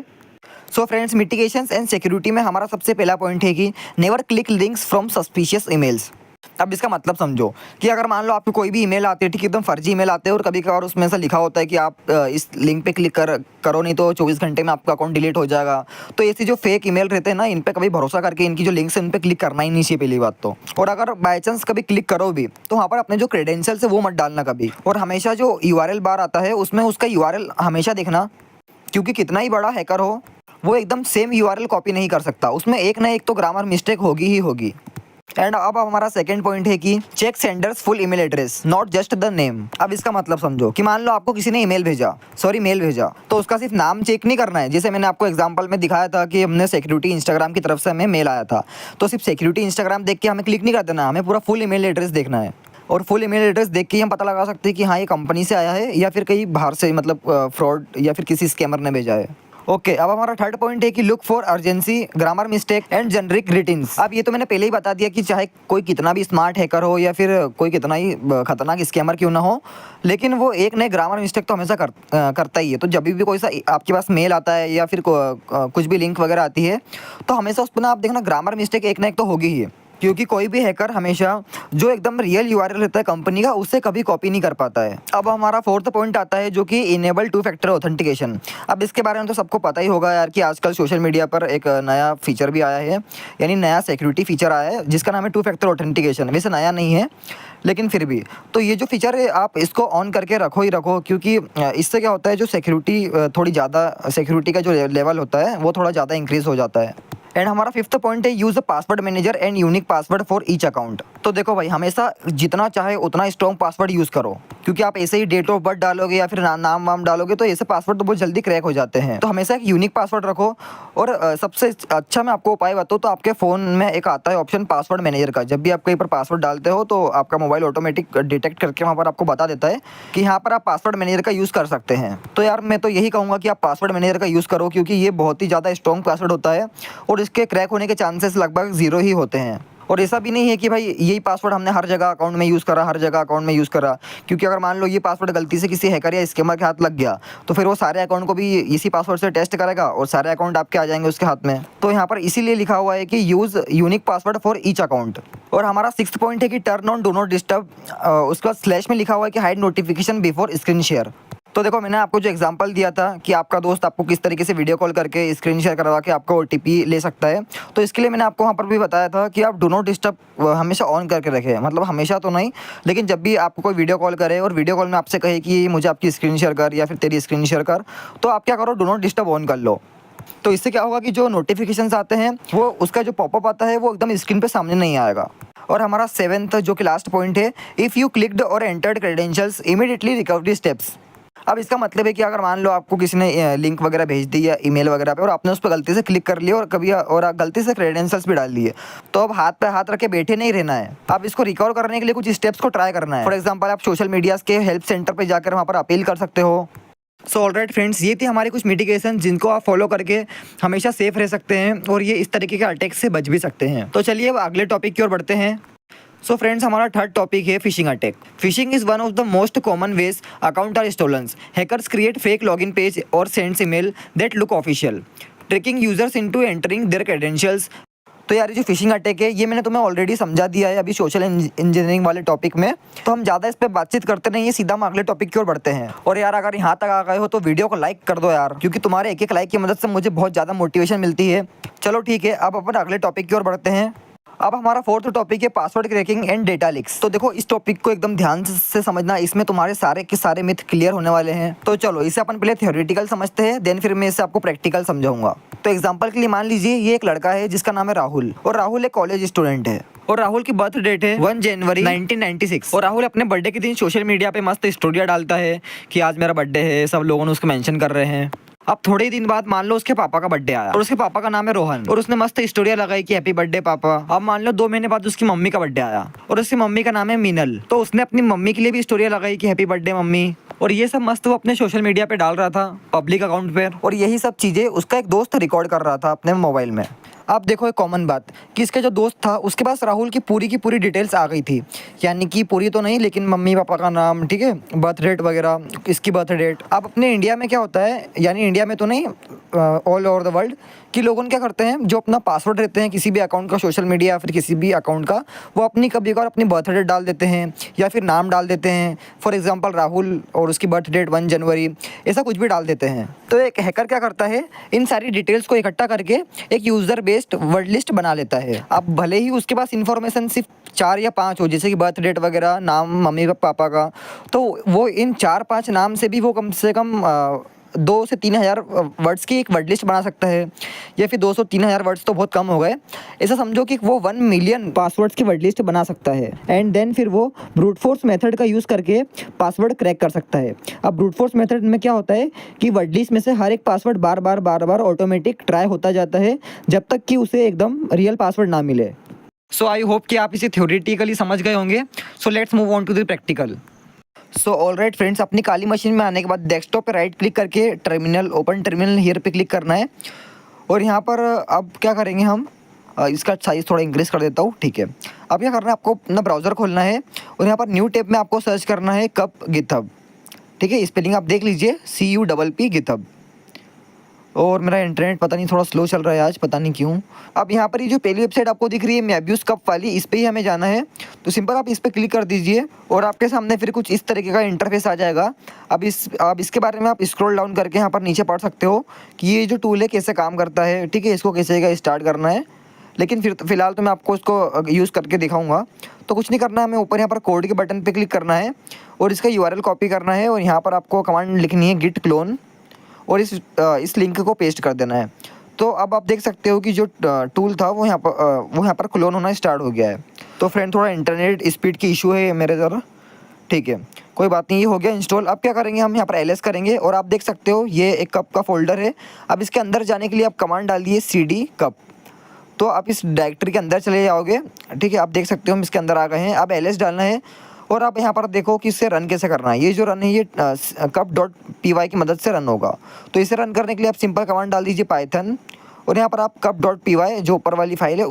So friends mitigations and security में हमारा सबसे पहला पॉइंट है कि never click links from suspicious emails. अब इसका मतलब समझो कि अगर मान लो आपको कोई भी ईमेल आती है, ठीक एकदम फर्जी ईमेल आते हैं, और कभी कभार उसमें से लिखा होता है कि आप इस लिंक पे क्लिक करो नहीं तो 24 घंटे में आपका अकाउंट डिलीट हो जाएगा। तो ऐसी जो फेक ईमेल रहते हैं ना, इन पे कभी भरोसा करके इनकी जो लिंक्स है इन पे क्लिक करना ही नहीं चाहिए पहली बात तो। और अगर बाई चांस कभी क्लिक करो भी तो वहाँ पर अपने जो क्रेडेंशियल्स है वो मत डालना कभी, और हमेशा जो URL बार आता है उसमें उसका URL हमेशा देखना, क्योंकि कितना ही बड़ा हैकर हो वो एकदम सेम URL कॉपी नहीं कर सकता, उसमें एक ना एक तो ग्रामर मिस्टेक होगी ही होगी। एंड अब हमारा सेकंड पॉइंट है कि check sender's full email address, not just the name. अब इसका मतलब समझो कि मान लो आपको किसी ने मेल भेजा, तो उसका सिर्फ नाम चेक नहीं करना है। जैसे मैंने आपको एग्जांपल में दिखाया था कि हमने सिक्योरिटी इंस्टाग्राम की तरफ से हमें मेल आया था, तो सिर्फ सिक्योरिटी इंस्टाग्राम देख के हमें क्लिक नहीं कर देना, हमें पूरा फुल ईमेल एड्रेस देखना है। और फुल ईमेल एड्रेस देख के ही हम पता लगा सकते हैं कि हाँ ये कंपनी से आया है या फिर कहीं बाहर से, मतलब फ्रॉड या फिर किसी स्कैमर ने भेजा है। ओके, अब हमारा थर्ड पॉइंट है कि look for urgency, grammar mistake and generic greetings. अब ये तो मैंने पहले ही बता दिया कि चाहे कोई कितना भी स्मार्ट हैकर हो या फिर कोई कितना ही खतरनाक स्कैमर क्यों ना हो, लेकिन वो एक नए ग्रामर मिस्टेक तो हमेशा करता ही है। तो जब भी कोई सा आपके पास मेल आता है या फिर कुछ भी लिंक वगैरह आती है, तो हमेशा उस पर ना आप देखना ग्रामर मिस्टेक एक ना एक तो होगी ही है, क्योंकि कोई भी हैकर हमेशा जो एकदम रियल यूआरएल रहता है कंपनी का, उससे कभी कॉपी नहीं कर पाता है। अब हमारा फोर्थ पॉइंट आता है जो कि इनेबल टू फैक्टर ऑथेंटिकेशन। अब इसके बारे में तो सबको पता ही होगा यार कि आजकल सोशल मीडिया पर एक नया फीचर भी आया है, यानी नया सिक्योरिटी फीचर आया है जिसका नाम है टू फैक्टर ऑथेंटिकेशन। वैसे नया नहीं है लेकिन फिर भी, तो ये जो फीचर है आप इसको ऑन करके रखो ही रखो, क्योंकि इससे क्या होता है जो सिक्योरिटी थोड़ी ज़्यादा सिक्योरिटी का जो लेवल होता है वो थोड़ा ज़्यादा इंक्रीज़ हो जाता है। एंड हमारा फिफ्थ पॉइंट है use a password manager and unique password for each account. तो देखो भाई, हमेशा जितना चाहे उतना स्ट्रॉन्ग पासवर्ड यूज़ करो, क्योंकि आप ऐसे ही डेट ऑफ बर्थ डालोगे या फिर नाम वाम डालोगे तो ऐसे पासवर्ड तो बहुत जल्दी क्रैक हो जाते हैं। तो हमेशा एक यूनिक पासवर्ड रखो। और सबसे अच्छा मैं आपको उपाय बताऊँ तो आपके फ़ोन में एक आता है ऑप्शन पासवर्ड मैनेजर का। जब भी आप कहीं पर पासवर्ड डालते हो तो आपका मोबाइल ऑटोमेटिक डिटेक्ट करके वहाँ पर आपको बता देता है कि यहाँ पर आप पासवर्ड मैनेजर का यूज़ कर सकते हैं। तो यार मैं तो यही कहूँगा कि आप पासवर्ड मैनेजर का यूज़ करो, क्योंकि ये बहुत ही ज़्यादा स्ट्रॉन्ग पासवर्ड होता है और इसके क्रैक होने के चांसेस लगभग 0 ही होते हैं। और ऐसा भी नहीं है कि भाई यही पासवर्ड हमने हर जगह अकाउंट में यूज़ करा, क्योंकि अगर मान लो ये पासवर्ड गलती से किसी हैकर या स्कैमर के हाथ लग गया तो फिर वो सारे अकाउंट को भी इसी पासवर्ड से टेस्ट करेगा और सारे अकाउंट आपके आ जाएंगे उसके हाथ में। तो यहाँ पर इसीलिए लिखा हुआ है कि use unique password for each account. और हमारा सिक्स्थ पॉइंट है कि turn on do not disturb, उसके बाद स्लैश में लिखा हुआ है कि hide notification before screen share. तो देखो, मैंने आपको जो एग्जांपल दिया था कि आपका दोस्त आपको किस तरीके से वीडियो कॉल करके स्क्रीन शेयर करवा के आपका ओटीपी ले सकता है, तो इसके लिए मैंने आपको वहाँ पर भी बताया था कि आप डू नॉट डिस्टर्ब हमेशा ऑन करके रखें। मतलब हमेशा तो नहीं, लेकिन जब भी आपको कोई वीडियो कॉल करे और वीडियो कॉल में आपसे कहे कि मुझे आपकी स्क्रीन शेयर कर या फिर तेरी स्क्रीन शेयर कर, तो आप क्या करो, डू नॉट डिस्टर्ब ऑन कर लो। तो इससे क्या होगा कि जो नोटिफिकेशंस आते हैं वो उसका जो पॉपअप आता है वो एकदम स्क्रीन पे सामने नहीं आएगा। और हमारा सेवेंथ जो कि लास्ट पॉइंट है, इफ़ यू क्लिक्ड और entered credentials immediately recovery steps. अब इसका मतलब है कि अगर मान लो आपको किसी ने लिंक वगैरह भेज दी या ईमेल वगैरह पे और आपने उस पर गलती से क्लिक कर लिया और कभी और गलती से क्रेडेंशियल्स भी डाल दिए, तो अब हाथ पे हाथ रख के बैठे नहीं रहना है। अब इसको रिकवर करने के लिए कुछ स्टेप्स को ट्राई करना है। फॉर एग्जांपल, आप सोशल मीडिया के हेल्प सेंटर पे जाकर वहाँ पर अपील कर सकते हो। सो ऑलराइट फ्रेंड्स, ये थी हमारी कुछ मिटिगेशन जिनको आप फॉलो करके हमेशा सेफ रह सकते हैं और ये इस तरीके के अटैक से बच भी सकते हैं। तो चलिए अब अगले टॉपिक की ओर बढ़ते हैं। सो फ्रेंड्स, हमारा थर्ड टॉपिक है phishing attack. Phishing is one of the most common ways account are stolen. Hackers create fake login page और sends email that look official, tricking users into entering their credentials. तो यार, ये जो फिशिंग अटैक है ये मैंने तुम्हें ऑलरेडी समझा दिया है अभी सोशल इंजीनियरिंग वाले टॉपिक में, तो हम ज़्यादा इस पर बातचीत करते नहीं है, सीधा हम अगले टॉपिक की ओर बढ़ते हैं। और यार, अगर यहाँ तक आ गए हो तो वीडियो को लाइक कर दो यार, क्योंकि तुम्हारे एक एक लाइक की मदद से मुझे बहुत ज़्यादा मोटिवेशन मिलती है। चलो ठीक है, अब अपन अगले टॉपिक की ओर बढ़ते हैं। अब हमारा फोर्थ टॉपिक है password cracking and data leaks. तो देखो, इस टॉपिक को एकदम ध्यान से समझना, इसमें तुम्हारे सारे के सारे मिथ क्लियर होने वाले हैं। तो चलो इसे अपन पहले थ्योरेटिकल समझते हैं, देन फिर मैं इसे आपको प्रैक्टिकल समझाऊंगा। तो एग्जांपल के लिए मान लीजिए ये एक लड़का है जिसका नाम है राहुल, और राहुल एक कॉलेज स्टूडेंट है और राहुल की बर्थ डेट है 1 जनवरी 1996। और राहुल अपने बर्थडे के दिन सोशल मीडिया पे मस्त स्टोरिया डालता है कि आज मेरा बर्थडे है, सब लोगों ने उसको मेंशन कर रहे हैं। अब थोड़े ही दिन बाद मान लो उसके पापा का बर्थडे आया और उसके पापा का नाम है रोहन, और उसने मस्त स्टोरिया लगाई कि हैप्पी बर्थडे पापा। अब मान लो 2 महीने बाद उसकी मम्मी का बर्थडे आया और उसकी मम्मी का नाम है मीनल, तो उसने अपनी मम्मी के लिए भी स्टोरिया लगाई कि हैप्पी बर्थडे मम्मी। और ये सब मस्त वो अपने सोशल मीडिया पे डाल रहा था पब्लिक अकाउंट पे, और यही सब चीजें उसका एक दोस्त रिकॉर्ड कर रहा था अपने मोबाइल में। आप देखो, एक कॉमन बात कि इसका जो दोस्त था उसके पास राहुल की पूरी डिटेल्स आ गई थी, यानी कि पूरी तो नहीं लेकिन मम्मी पापा का नाम, ठीक है, बर्थ डेट वगैरह, इसकी बर्थ डेट। अब अपने इंडिया में क्या होता है, यानी इंडिया में तो नहीं, ऑल ओवर द वर्ल्ड, कि लोगों क्या करते हैं, जो अपना पासवर्ड रहते हैं किसी भी अकाउंट का सोशल मीडिया या फिर किसी भी अकाउंट का, वो अपनी कभी कभार अपनी बर्थ डेट डाल देते हैं या फिर नाम डाल देते हैं। फॉर एग्जांपल राहुल और उसकी बर्थ डेट 1 जनवरी, ऐसा कुछ भी डाल देते हैं। तो एक हैकर क्या करता है, इन सारी डिटेल्स को इकट्ठा करके एक यूज़र बेस्ड वर्ड लिस्ट बना लेता है। अब भले ही उसके पास इन्फॉर्मेशन सिर्फ 4 या 5 हो, जैसे कि बर्थ डेट वगैरह, नाम मम्मी पापा का, तो वो इन 4-5 नाम से भी वो कम से कम 2 से 3,000 वर्ड्स की एक वर्ड लिस्ट बना सकता है, या फिर 200 3,000 वर्ड्स तो बहुत कम हो गए, ऐसा समझो कि वो 1 मिलियन पासवर्ड्स की वर्ड लिस्ट बना सकता है। एंड देन फिर वो ब्रूट फोर्स मेथड का यूज़ करके पासवर्ड क्रैक कर सकता है। अब ब्रूट फोर्स मेथड में क्या होता है कि वर्ड लिस्ट में से हर एक पासवर्ड बार बार ऑटोमेटिक ट्राई होता जाता है जब तक कि उसे एकदम रियल पासवर्ड ना मिले। सो आई होप कि आप इसे थ्योरेटिकली समझ गए होंगे। So let's move on to the practical. So alright friends, अपनी काली मशीन में आने के बाद डेस्कटॉप पे राइट क्लिक करके टर्मिनल ओपन टर्मिनल हियर पे क्लिक करना है। और यहाँ पर अब क्या करेंगे हम, इसका साइज़ थोड़ा इंक्रीज कर देता हूँ, ठीक है। अब क्या करना है, आपको अपना ब्राउज़र खोलना है और यहाँ पर न्यू टैब में आपको सर्च करना है कप गिथब, ठीक है। स्पेलिंग आप देख लीजिए, CUPP गिथब। और मेरा इंटरनेट पता नहीं थोड़ा स्लो चल रहा है आज, पता नहीं क्यों। अब यहाँ पर ये जो पहली वेबसाइट आपको दिख रही है मैब्यूज कप वाली, इस पर ही हमें जाना है। तो सिंपल आप इस पर क्लिक कर दीजिए और आपके सामने फिर कुछ इस तरीके का इंटरफेस आ जाएगा। अब इसके बारे में आप स्क्रॉल डाउन करके यहाँ पर नीचे पढ़ सकते हो कि ये जो टूल है कैसे काम करता है, ठीक है। इसको कैसे स्टार्ट करना है, लेकिन फिलहाल तो मैं आपको इसको यूज़ करके दिखाऊंगा। तो कुछ नहीं करना है, हमें ऊपर यहाँ पर कोड के बटन पे क्लिक करना है और इसका URL कॉपी करना है और यहाँ पर आपको कमांड लिखनी है git clone और इस लिंक को पेस्ट कर देना है। तो अब आप देख सकते हो कि जो टूल था वो यहाँ पर क्लोन होना स्टार्ट हो गया है। तो फ्रेंड थोड़ा इंटरनेट स्पीड की इशू है मेरे ज़रा, ठीक है, कोई बात नहीं, ये हो गया इंस्टॉल। अब क्या करेंगे, हम यहाँ पर LS करेंगे और आप देख सकते हो ये एक कप का फोल्डर है। अब इसके अंदर जाने के लिए आप कमांड डाल दिए CD कप, तो आप इस डायरेक्टरी के अंदर चले जाओगे, ठीक है। आप देख सकते हो हम इसके अंदर आ गए हैं। अब LS डालना है और आप यहाँ पर देखो कि इसे रन कैसे करना है। ये जो रन है ये cup.py की मदद से रन होगा। तो इसे रन करने के लिए आप सिंपल कमांड डाल दीजिए पाइथन और यहाँ पर आप cup.py जो ऊपर वाली फाइल है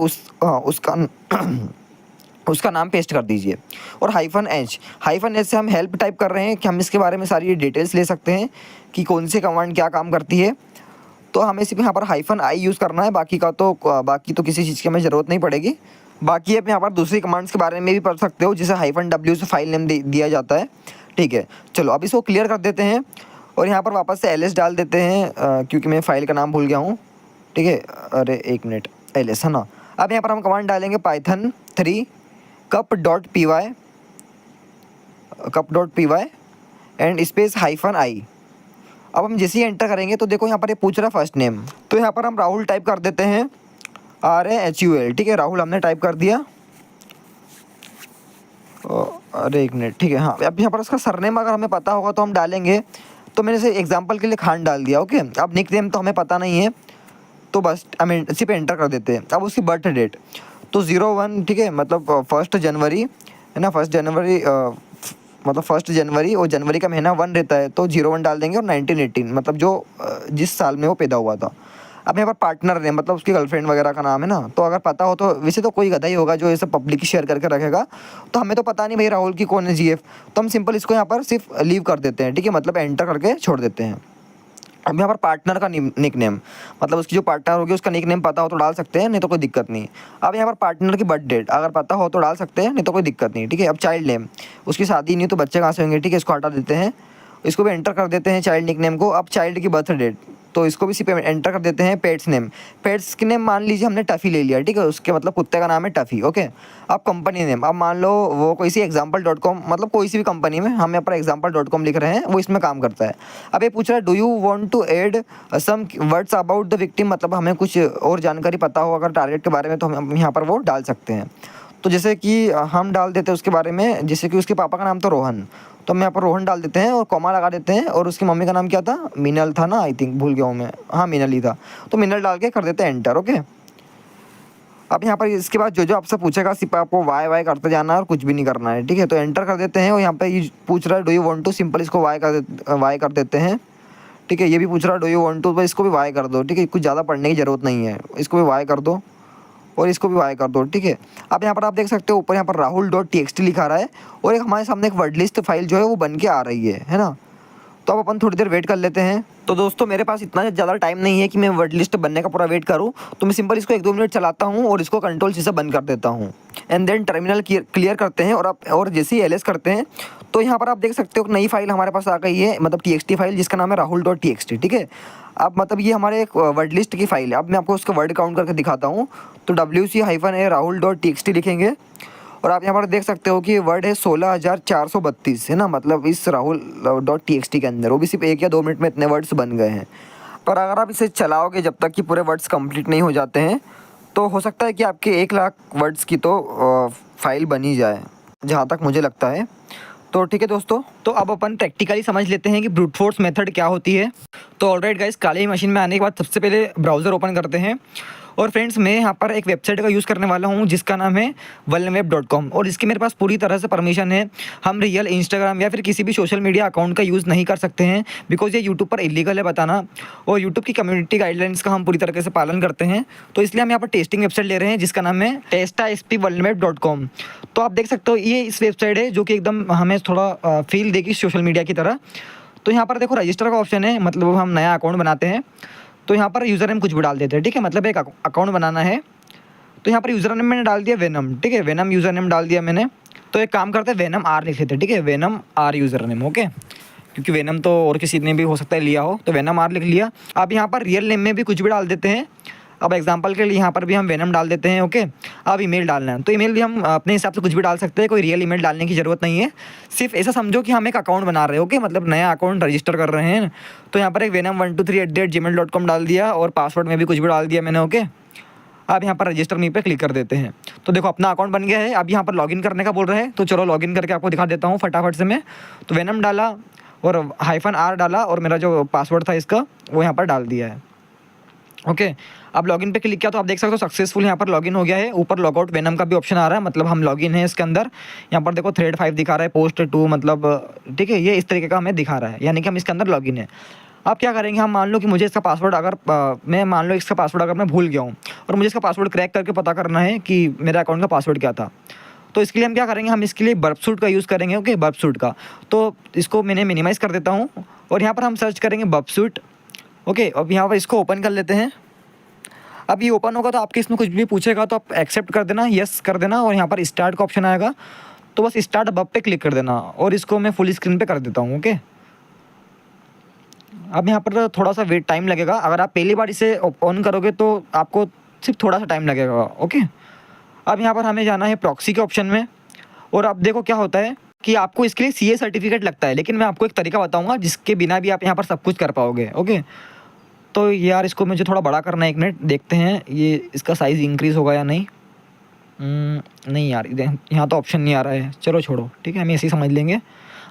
उसका नाम पेस्ट कर दीजिए और -H से हम हेल्प टाइप कर रहे हैं कि हम इसके बारे में सारी डिटेल्स ले सकते हैं कि कौन सी कमांड क्या काम करती है। तो हमें सिर्फ यहाँ पर -I यूज़ करना है, बाकी तो किसी चीज़ की हमें ज़रूरत नहीं पड़ेगी। बाकी आप यहाँ पर दूसरी कमांड्स के बारे में भी पढ़ सकते हो, जिसे -W से फाइल नेम दिया जाता है, ठीक है। चलो अब इसको क्लियर कर देते हैं और यहाँ पर वापस से LS डाल देते हैं, क्योंकि मैं फ़ाइल का नाम भूल गया हूँ, ठीक है। अरे एक मिनट, LS है ना। अब यहाँ पर हम कमांड डालेंगे python 3 cup.py and space -I। अब हम जैसे ही एंटर करेंगे तो देखो यहाँ पर ये पूछ रहा है फर्स्ट नेम, तो यहाँ पर हम राहुल टाइप कर देते हैं, RAHUL, ठीक है। राहुल हमने टाइप कर दिया। अरे एक मिनट, ठीक है, हाँ। अब यहाँ पर उसका सरनेम अगर हमें पता होगा तो हम डालेंगे, तो मैंने से एग्जांपल के लिए खान डाल दिया, ओके। अब निक नेम तो हमें पता नहीं है, तो बस हम इसी पे एंटर कर देते हैं। अब उसकी बर्थ डेट तो 01, ठीक है, मतलब 1 जनवरी है ना, 1 जनवरी मतलब 1 जनवरी और जनवरी का महीना 1 रहता है, तो 01 डाल देंगे और 1918 मतलब जिस साल में वो पैदा हुआ था। अब यहाँ पर पार्टनर नेम मतलब उसकी गर्लफ्रेंड वगैरह का नाम है ना, तो अगर पता हो तो, वैसे तो कोई गधा ही होगा जो ये सब पब्लिक शेयर करके रखेगा, तो हमें तो पता नहीं भाई राहुल की कौन है GF, तो हम सिंपल इसको यहाँ पर सिर्फ लीव कर देते हैं, ठीक है, मतलब एंटर करके छोड़ देते हैं। अब यहाँ पर पार्टनर का निक नेम मतलब उसकी जो पार्टनर होगी उसका निक नेम पता हो तो डाल सकते हैं, नहीं तो कोई दिक्कत नहीं। अब यहाँ पर पार्टनर की बर्थ डेट अगर पता हो तो डाल सकते हैं, नहीं तो कोई दिक्कत नहीं, ठीक है। अब चाइल्ड नेम, उसकी शादी नहीं तो बच्चे कहाँ से होंगे, ठीक है, इसको हटा देते हैं, इसको भी एंटर कर देते हैं चाइल्ड निक नेम को। अब चाइल्ड की बर्थ डेट तो इसको भी सिर्फ एंटर कर देते हैं। पेट्स के नेम मान लीजिए हमने टफ़ी ले लिया, ठीक है, उसके मतलब कुत्ते का नाम है टफ़ी, ओके। अब कंपनी नेम, अब मान लो वो कोई सी example.com मतलब कोई सी भी कंपनी में हम यहाँ पर example.com लिख रहे हैं, वो इसमें काम करता है। अब ये पूछ रहा है do you want to add some words about the victim, मतलब हमें कुछ और जानकारी पता हो अगर टारगेट के बारे में, तो हम यहाँ पर वो डाल सकते हैं। तो जैसे कि हम डाल देते हैं उसके बारे में, जैसे कि उसके पापा का नाम तो रोहन, तो हम यहाँ पर रोहन डाल देते हैं और कॉमा लगा देते हैं। और उसकी मम्मी का नाम क्या था, मीनल था ना, आई थिंक, भूल गया हूँ मैं, हाँ मीनल ही था, तो मीनल डाल के कर देते हैं एंटर, ओके। अब यहाँ पर इसके बाद जो आपसे पूछेगा सिर्फ आपको वाई करते जाना है और कुछ भी नहीं करना है, ठीक है। तो एंटर कर देते हैं और यहाँ पे ये पूछ रहा है do you want to, simple इसको वाई कर देते हैं, ठीक है। ये भी पूछ रहा है डू यू वांट टू, तो इसको भी वाई कर दो, ठीक है, कुछ ज़्यादा पढ़ने की ज़रूरत नहीं है, इसको भी वाई कर दो और इसको भी वाई कर दो, ठीक है। अब यहाँ पर आप देख सकते हो ऊपर यहाँ पर rahul.txt लिखा रहा है और एक हमारे सामने एक वर्ड लिस्ट फाइल जो है वो बन के आ रही है ना। तो अब अपन थोड़ी देर वेट कर लेते हैं। तो दोस्तों मेरे पास इतना ज़्यादा टाइम नहीं है कि मैं वर्ड लिस्ट बनने का पूरा वेट करूँ, तो मैं सिंपल इसको 1-2 मिनट चलाता हूँ और इसको कंट्रोल-C से बंद कर देता हूँ एंड देन टर्मिनल क्लियर करते हैं। और जैसे ही LS करते हैं तो यहाँ पर आप देख सकते हो एक नई फाइल हमारे पास आ गई है, मतलब TXT फाइल जिसका नाम है rahul.txt, ठीक है। अब मतलब ये हमारे एक वर्ड लिस्ट की फाइल है। अब मैं आपको उसका वर्ड काउंट करके दिखाता हूँ। तो WC-A rahul.txt लिखेंगे और आप यहाँ पर देख सकते हो कि वर्ड है 16,432 है ना, मतलब इस rahul.txt के अंदर वो भी सिर्फ 1 या 2 मिनट में इतने वर्ड्स बन गए हैं। पर अगर आप इसे चलाओगे जब तक कि पूरे वर्ड्स कंप्लीट नहीं हो जाते हैं तो हो सकता है कि आपके 1 लाख वर्ड्स की तो फाइल बनी जाए, जहाँ तक मुझे लगता है। तो ठीक है दोस्तों, तो अब अपन प्रैक्टिकली समझ लेते हैं कि ब्रूट फोर्स मेथड क्या होती है। तो ऑलराइट गाइस, काली मशीन में आने के बाद सबसे पहले ब्राउज़र ओपन करते हैं। और फ्रेंड्स, मैं यहाँ पर एक वेबसाइट का यूज़ करने वाला हूँ जिसका नाम है vulnerweb.com, और इसकी मेरे पास पूरी तरह से परमिशन है। हम रियल इंस्टाग्राम या फिर किसी भी सोशल मीडिया अकाउंट का यूज़ नहीं कर सकते हैं, बिकॉज ये यूट्यूब पर इलीगल है बताना, और यूट्यूब की कम्युनिटी गाइडलाइंस का हम पूरी तरीके से पालन करते हैं। तो इसलिए हम यहाँ पर टेस्टिंग वेबसाइट ले रहे हैं जिसका नाम है testasp vulnerweb.com। तो आप देख सकते हो ये इस वेबसाइट है जो कि एकदम हमें थोड़ा फील देगी सोशल मीडिया की तरह। तो यहाँ पर देखो रजिस्टर का ऑप्शन है, मतलब हम नया अकाउंट बनाते हैं। तो यहाँ पर यूज़र नेम कुछ भी डाल देते हैं, ठीक है, मतलब एक अकाउंट बनाना है। तो यहाँ पर यूज़र नेम मैंने डाल दिया वेनम, ठीक है, वेनम यूज़र नेम डाल दिया मैंने। तो एक काम करते हैं, वेनम आर लिख लेते हैं, ठीक है, venom or user name, okay, क्योंकि वेनम तो और किसी ने भी हो सकता है लिया हो, तो वेनम आर लिख लिया। अब यहाँ पर रियल नेम में भी कुछ भी डाल देते हैं। अब एग्जांपल के लिए यहाँ पर भी हम वेनम डाल देते हैं, ओके। अब ईमेल डालना है, तो ईमेल भी हम अपने हिसाब से कुछ भी डाल सकते हैं, कोई रियल ईमेल डालने की ज़रूरत नहीं है। सिर्फ ऐसा समझो कि हम एक अकाउंट बना रहे हैं, ओके, मतलब नया अकाउंट रजिस्टर कर रहे हैं। तो यहाँ पर एक venom123@gmail.com डाल दिया, और पासवर्ड में भी कुछ भी डाल दिया मैंने, ओके। अब यहाँ पर रजिस्टर मी पे क्लिक कर देते हैं। तो देखो अपना अकाउंट बन गया है। अब यहाँ पर लॉगिन करने का बोल रहा है, तो चलो लॉगिन करके आपको दिखा देता हूँ फटाफट से मैं। तो वेनम डाला और -r डाला, और मेरा जो पासवर्ड था इसका वो यहाँ पर डाल दिया है, ओके। अब लॉगिन पे क्लिक किया तो आप देख सकते हो सक्सेसफुल यहाँ पर लॉगिन हो गया है। ऊपर लॉगआउट वेनम का भी ऑप्शन आ रहा है, मतलब हम लॉगिन है इसके अंदर। यहाँ पर देखो थ्रेड 5 दिखा रहा है, पोस्ट 2, मतलब ठीक है, ये इस तरीके का हमें दिखा रहा है, यानी कि हम इसके अंदर लॉगिन है। अब क्या करेंगे, हम मान लो कि मुझे इसका पासवर्ड अगर इसका पासवर्ड अगर मैं भूल गया हूँ और मुझे इसका पासवर्ड क्रैक करके पता करना है कि मेरे अकाउंट का पासवर्ड क्या था, तो इसके लिए हम क्या करेंगे, हम इसके लिए बर्बसूट का यूज़ करेंगे, ओके, बर्बसूट का। तो इसको मैंने मिनिमाइज़ कर देता हूँ, और यहाँ पर हम सर्च करेंगे बर्बसूट, ओके। अब यहाँ पर इसको ओपन कर लेते हैं। अब ये ओपन होगा तो आपके इसमें कुछ भी पूछेगा तो आप एक्सेप्ट कर देना, यस कर देना, और यहाँ पर स्टार्ट का ऑप्शन आएगा, तो बस स्टार्ट अब पे क्लिक कर देना, और इसको मैं फुल स्क्रीन पे कर देता हूँ, ओके। अब यहाँ पर थोड़ा सा वेट टाइम लगेगा, अगर आप पहली बार इसे ऑन करोगे तो आपको सिर्फ थोड़ा सा टाइम लगेगा, ओके। अब यहाँ पर हमें जाना है प्रॉक्सी के ऑप्शन में, और अब देखो क्या होता है कि आपको इसके लिए CA सर्टिफिकेट लगता है, लेकिन मैं आपको एक तरीका बताऊँगा जिसके बिना भी आप यहाँ पर सब कुछ कर पाओगे, ओके। तो यार इसको मुझे थोड़ा बड़ा करना है, 1 मिनट देखते हैं ये इसका साइज़ इंक्रीज़ होगा या नहीं। नहीं यार, यहाँ तो ऑप्शन नहीं आ रहा है, चलो छोड़ो, ठीक है, हम ऐसे ही समझ लेंगे।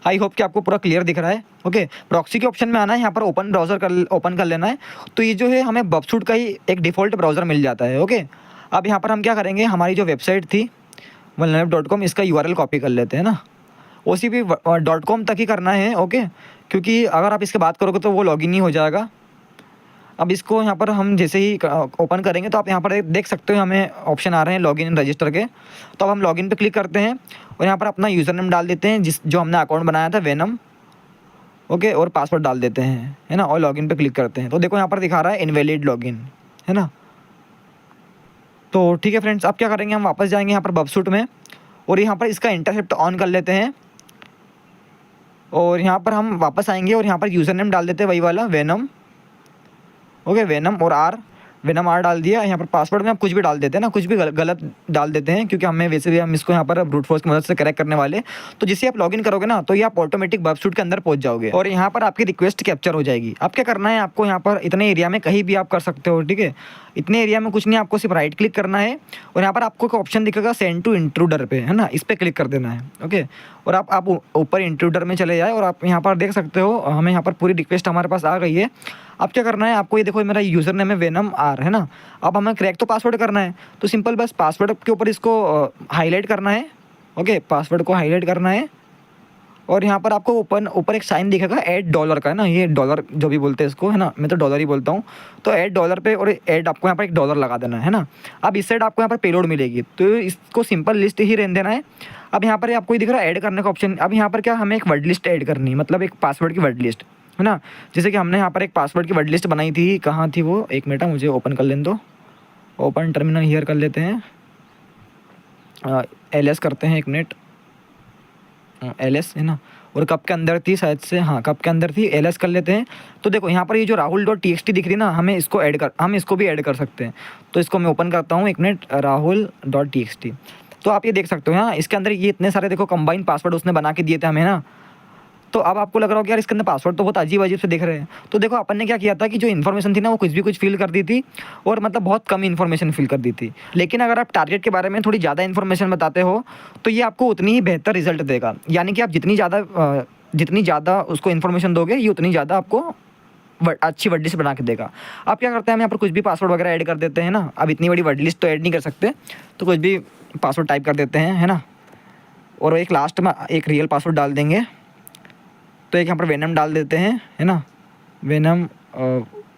आई होप कि आपको पूरा क्लियर दिख रहा है, ओके। प्रॉक्सी के ऑप्शन में आना है, यहाँ पर ओपन कर लेना है। तो ये जो है हमें बर्बसूट का ही एक डिफ़ॉल्ट ब्राउज़र मिल जाता है, ओके। अब यहाँ पर हम क्या करेंगे, हमारी जो वेबसाइट थी vulnerweb.com, इसका URL कॉपी कर लेते हैं ना, OCP .com तक ही करना है, ओके, क्योंकि अगर आप इसके बात करोगे तो वो लॉगिन नहीं हो जाएगा। अब इसको यहाँ पर हम जैसे ही ओपन करेंगे तो आप यहाँ पर देख सकते हो हमें ऑप्शन आ रहे हैं लॉगिन इन रजिस्टर के। तो अब हम लॉगिन पे क्लिक करते हैं और यहाँ पर अपना यूज़र नेम डाल देते हैं जो हमने अकाउंट बनाया था वेनम, ओके, और पासवर्ड डाल देते हैं, है ना, और लॉगिन पे क्लिक करते हैं। तो देखो यहाँ पर दिखा रहा है इनवैलिड लॉगिन, है ना। तो ठीक है फ्रेंड्स, अब क्या करेंगे, हम वापस जाएंगे यहाँ पर बर्बसूट में, और यहाँ पर इसका इंटरसेप्ट ऑन कर लेते हैं, और यहाँ पर हम वापस आएंगे और यहाँ पर यूज़र नेम डाल देते हैं वही वाला वेनम, ओके, वेनम और वेनम आर डाल दिया। यहाँ पर पासवर्ड में आप कुछ भी डाल देते हैं ना, कुछ भी गलत डाल देते हैं, क्योंकि हमें वैसे भी हम इसको यहाँ पर ब्रूट फोर्स की मदद से क्रैक करने वाले। तो जिससे आप लॉगिन करोगे ना तो ये आप ऑटोमेटिक बर्बसूट के अंदर पहुँच जाओगे, और यहाँ पर आपकी रिक्वेस्ट कैप्चर हो जाएगी। अब क्या करना है, आपको यहाँ पर इतने एरिया में कहीं भी आप कर सकते हो, ठीक है, इतने एरिया में कुछ नहीं, आपको सिर्फ राइट क्लिक करना है, और यहाँ पर आपको एक ऑप्शन दिखेगा सेंड टू इंट्रूडर पे, है ना, इस पर क्लिक कर देना है, ओके। और आप ऊपर इंट्रूडर में चले जाए, और आप यहाँ पर देख सकते हो हमें यहाँ पर पूरी रिक्वेस्ट हमारे पास आ गई है। अब क्या करना है आपको, ये देखो मेरा यूज़र नेम है वेनम आर, है ना। अब हमें क्रैक तो पासवर्ड करना है, तो सिंपल बस पासवर्ड के ऊपर इसको हाईलाइट करना है, ओके, पासवर्ड को हाईलाइट करना है, और यहाँ पर आपको ऊपर एक साइन दिखेगा $8 का, है ना, ये डॉलर जो भी बोलते हैं इसको, है ना, मैं तो डॉलर ही बोलता हूँ। तो $8 पे, और आपको यहाँ पर $1 लगा देना है ना। अब इस साइड आपको यहाँ पर पेलोड मिलेगी, तो इसको सिंपल लिस्ट ही रहने देना है। अब यहाँ पर आपको दिख रहा है ऐड करने का ऑप्शन। अब यहाँ पर क्या, हमें एक वर्ड लिस्ट ऐड करनी है, मतलब एक पासवर्ड की वर्ड लिस्ट, है ना। जैसे कि हमने यहाँ पर एक पासवर्ड की वर्ड लिस्ट बनाई थी, कहाँ थी वो, 1 मिनट मुझे ओपन कर लेने दो, ओपन टर्मिनल हियर कर लेते हैं, LS करते हैं, 1 मिनट, LS, है ना, और कप के अंदर थी शायद से, हाँ कप के अंदर थी, LS कर लेते हैं। तो देखो यहाँ पर ये जो rahul.txt दिख रही है ना, हम इसको भी ऐड कर सकते हैं। तो इसको मैं ओपन करता हूँ, 1 मिनट, rahul.txt। तो आप ये देख सकते हो यहाँ इसके अंदर ये इतने सारे देखो कंबाइंड पासवर्ड उसने बना के दिए थे हमें ना। तो अब आपको लग रहा हो कि यार इसके अंदर पासवर्ड तो बहुत अजीब अजीब से दिख रहे हैं। तो देखो अपन ने क्या किया था कि जो इन्फॉर्मेशन थी ना वो कुछ फिल कर दी थी, और मतलब बहुत कम इन्फॉर्मेशन फिल कर दी थी। लेकिन अगर आप टारगेट के बारे में थोड़ी ज़्यादा इन्फॉर्मेशन बताते हो तो ये आपको उतनी ही बेहतर रिजल्ट देगा। यानी कि आप जितनी ज़्यादा उसको इन्फॉर्मेशन दोगे ये उतनी ज़्यादा आपको अच्छी वर्ड लिस्ट बना के देगा। आप क्या करते हैं, हम यहाँ पर कुछ भी पासवर्ड वगैरह ऐड कर देते हैं ना। अब इतनी बड़ी वर्ड लिस्ट तो ऐड नहीं कर सकते, तो कुछ भी पासवर्ड टाइप कर देते हैं, है ना। और एक लास्ट में एक रियल पासवर्ड डाल देंगे। तो एक यहाँ पर वेनम डाल देते हैं, है ना, वेनम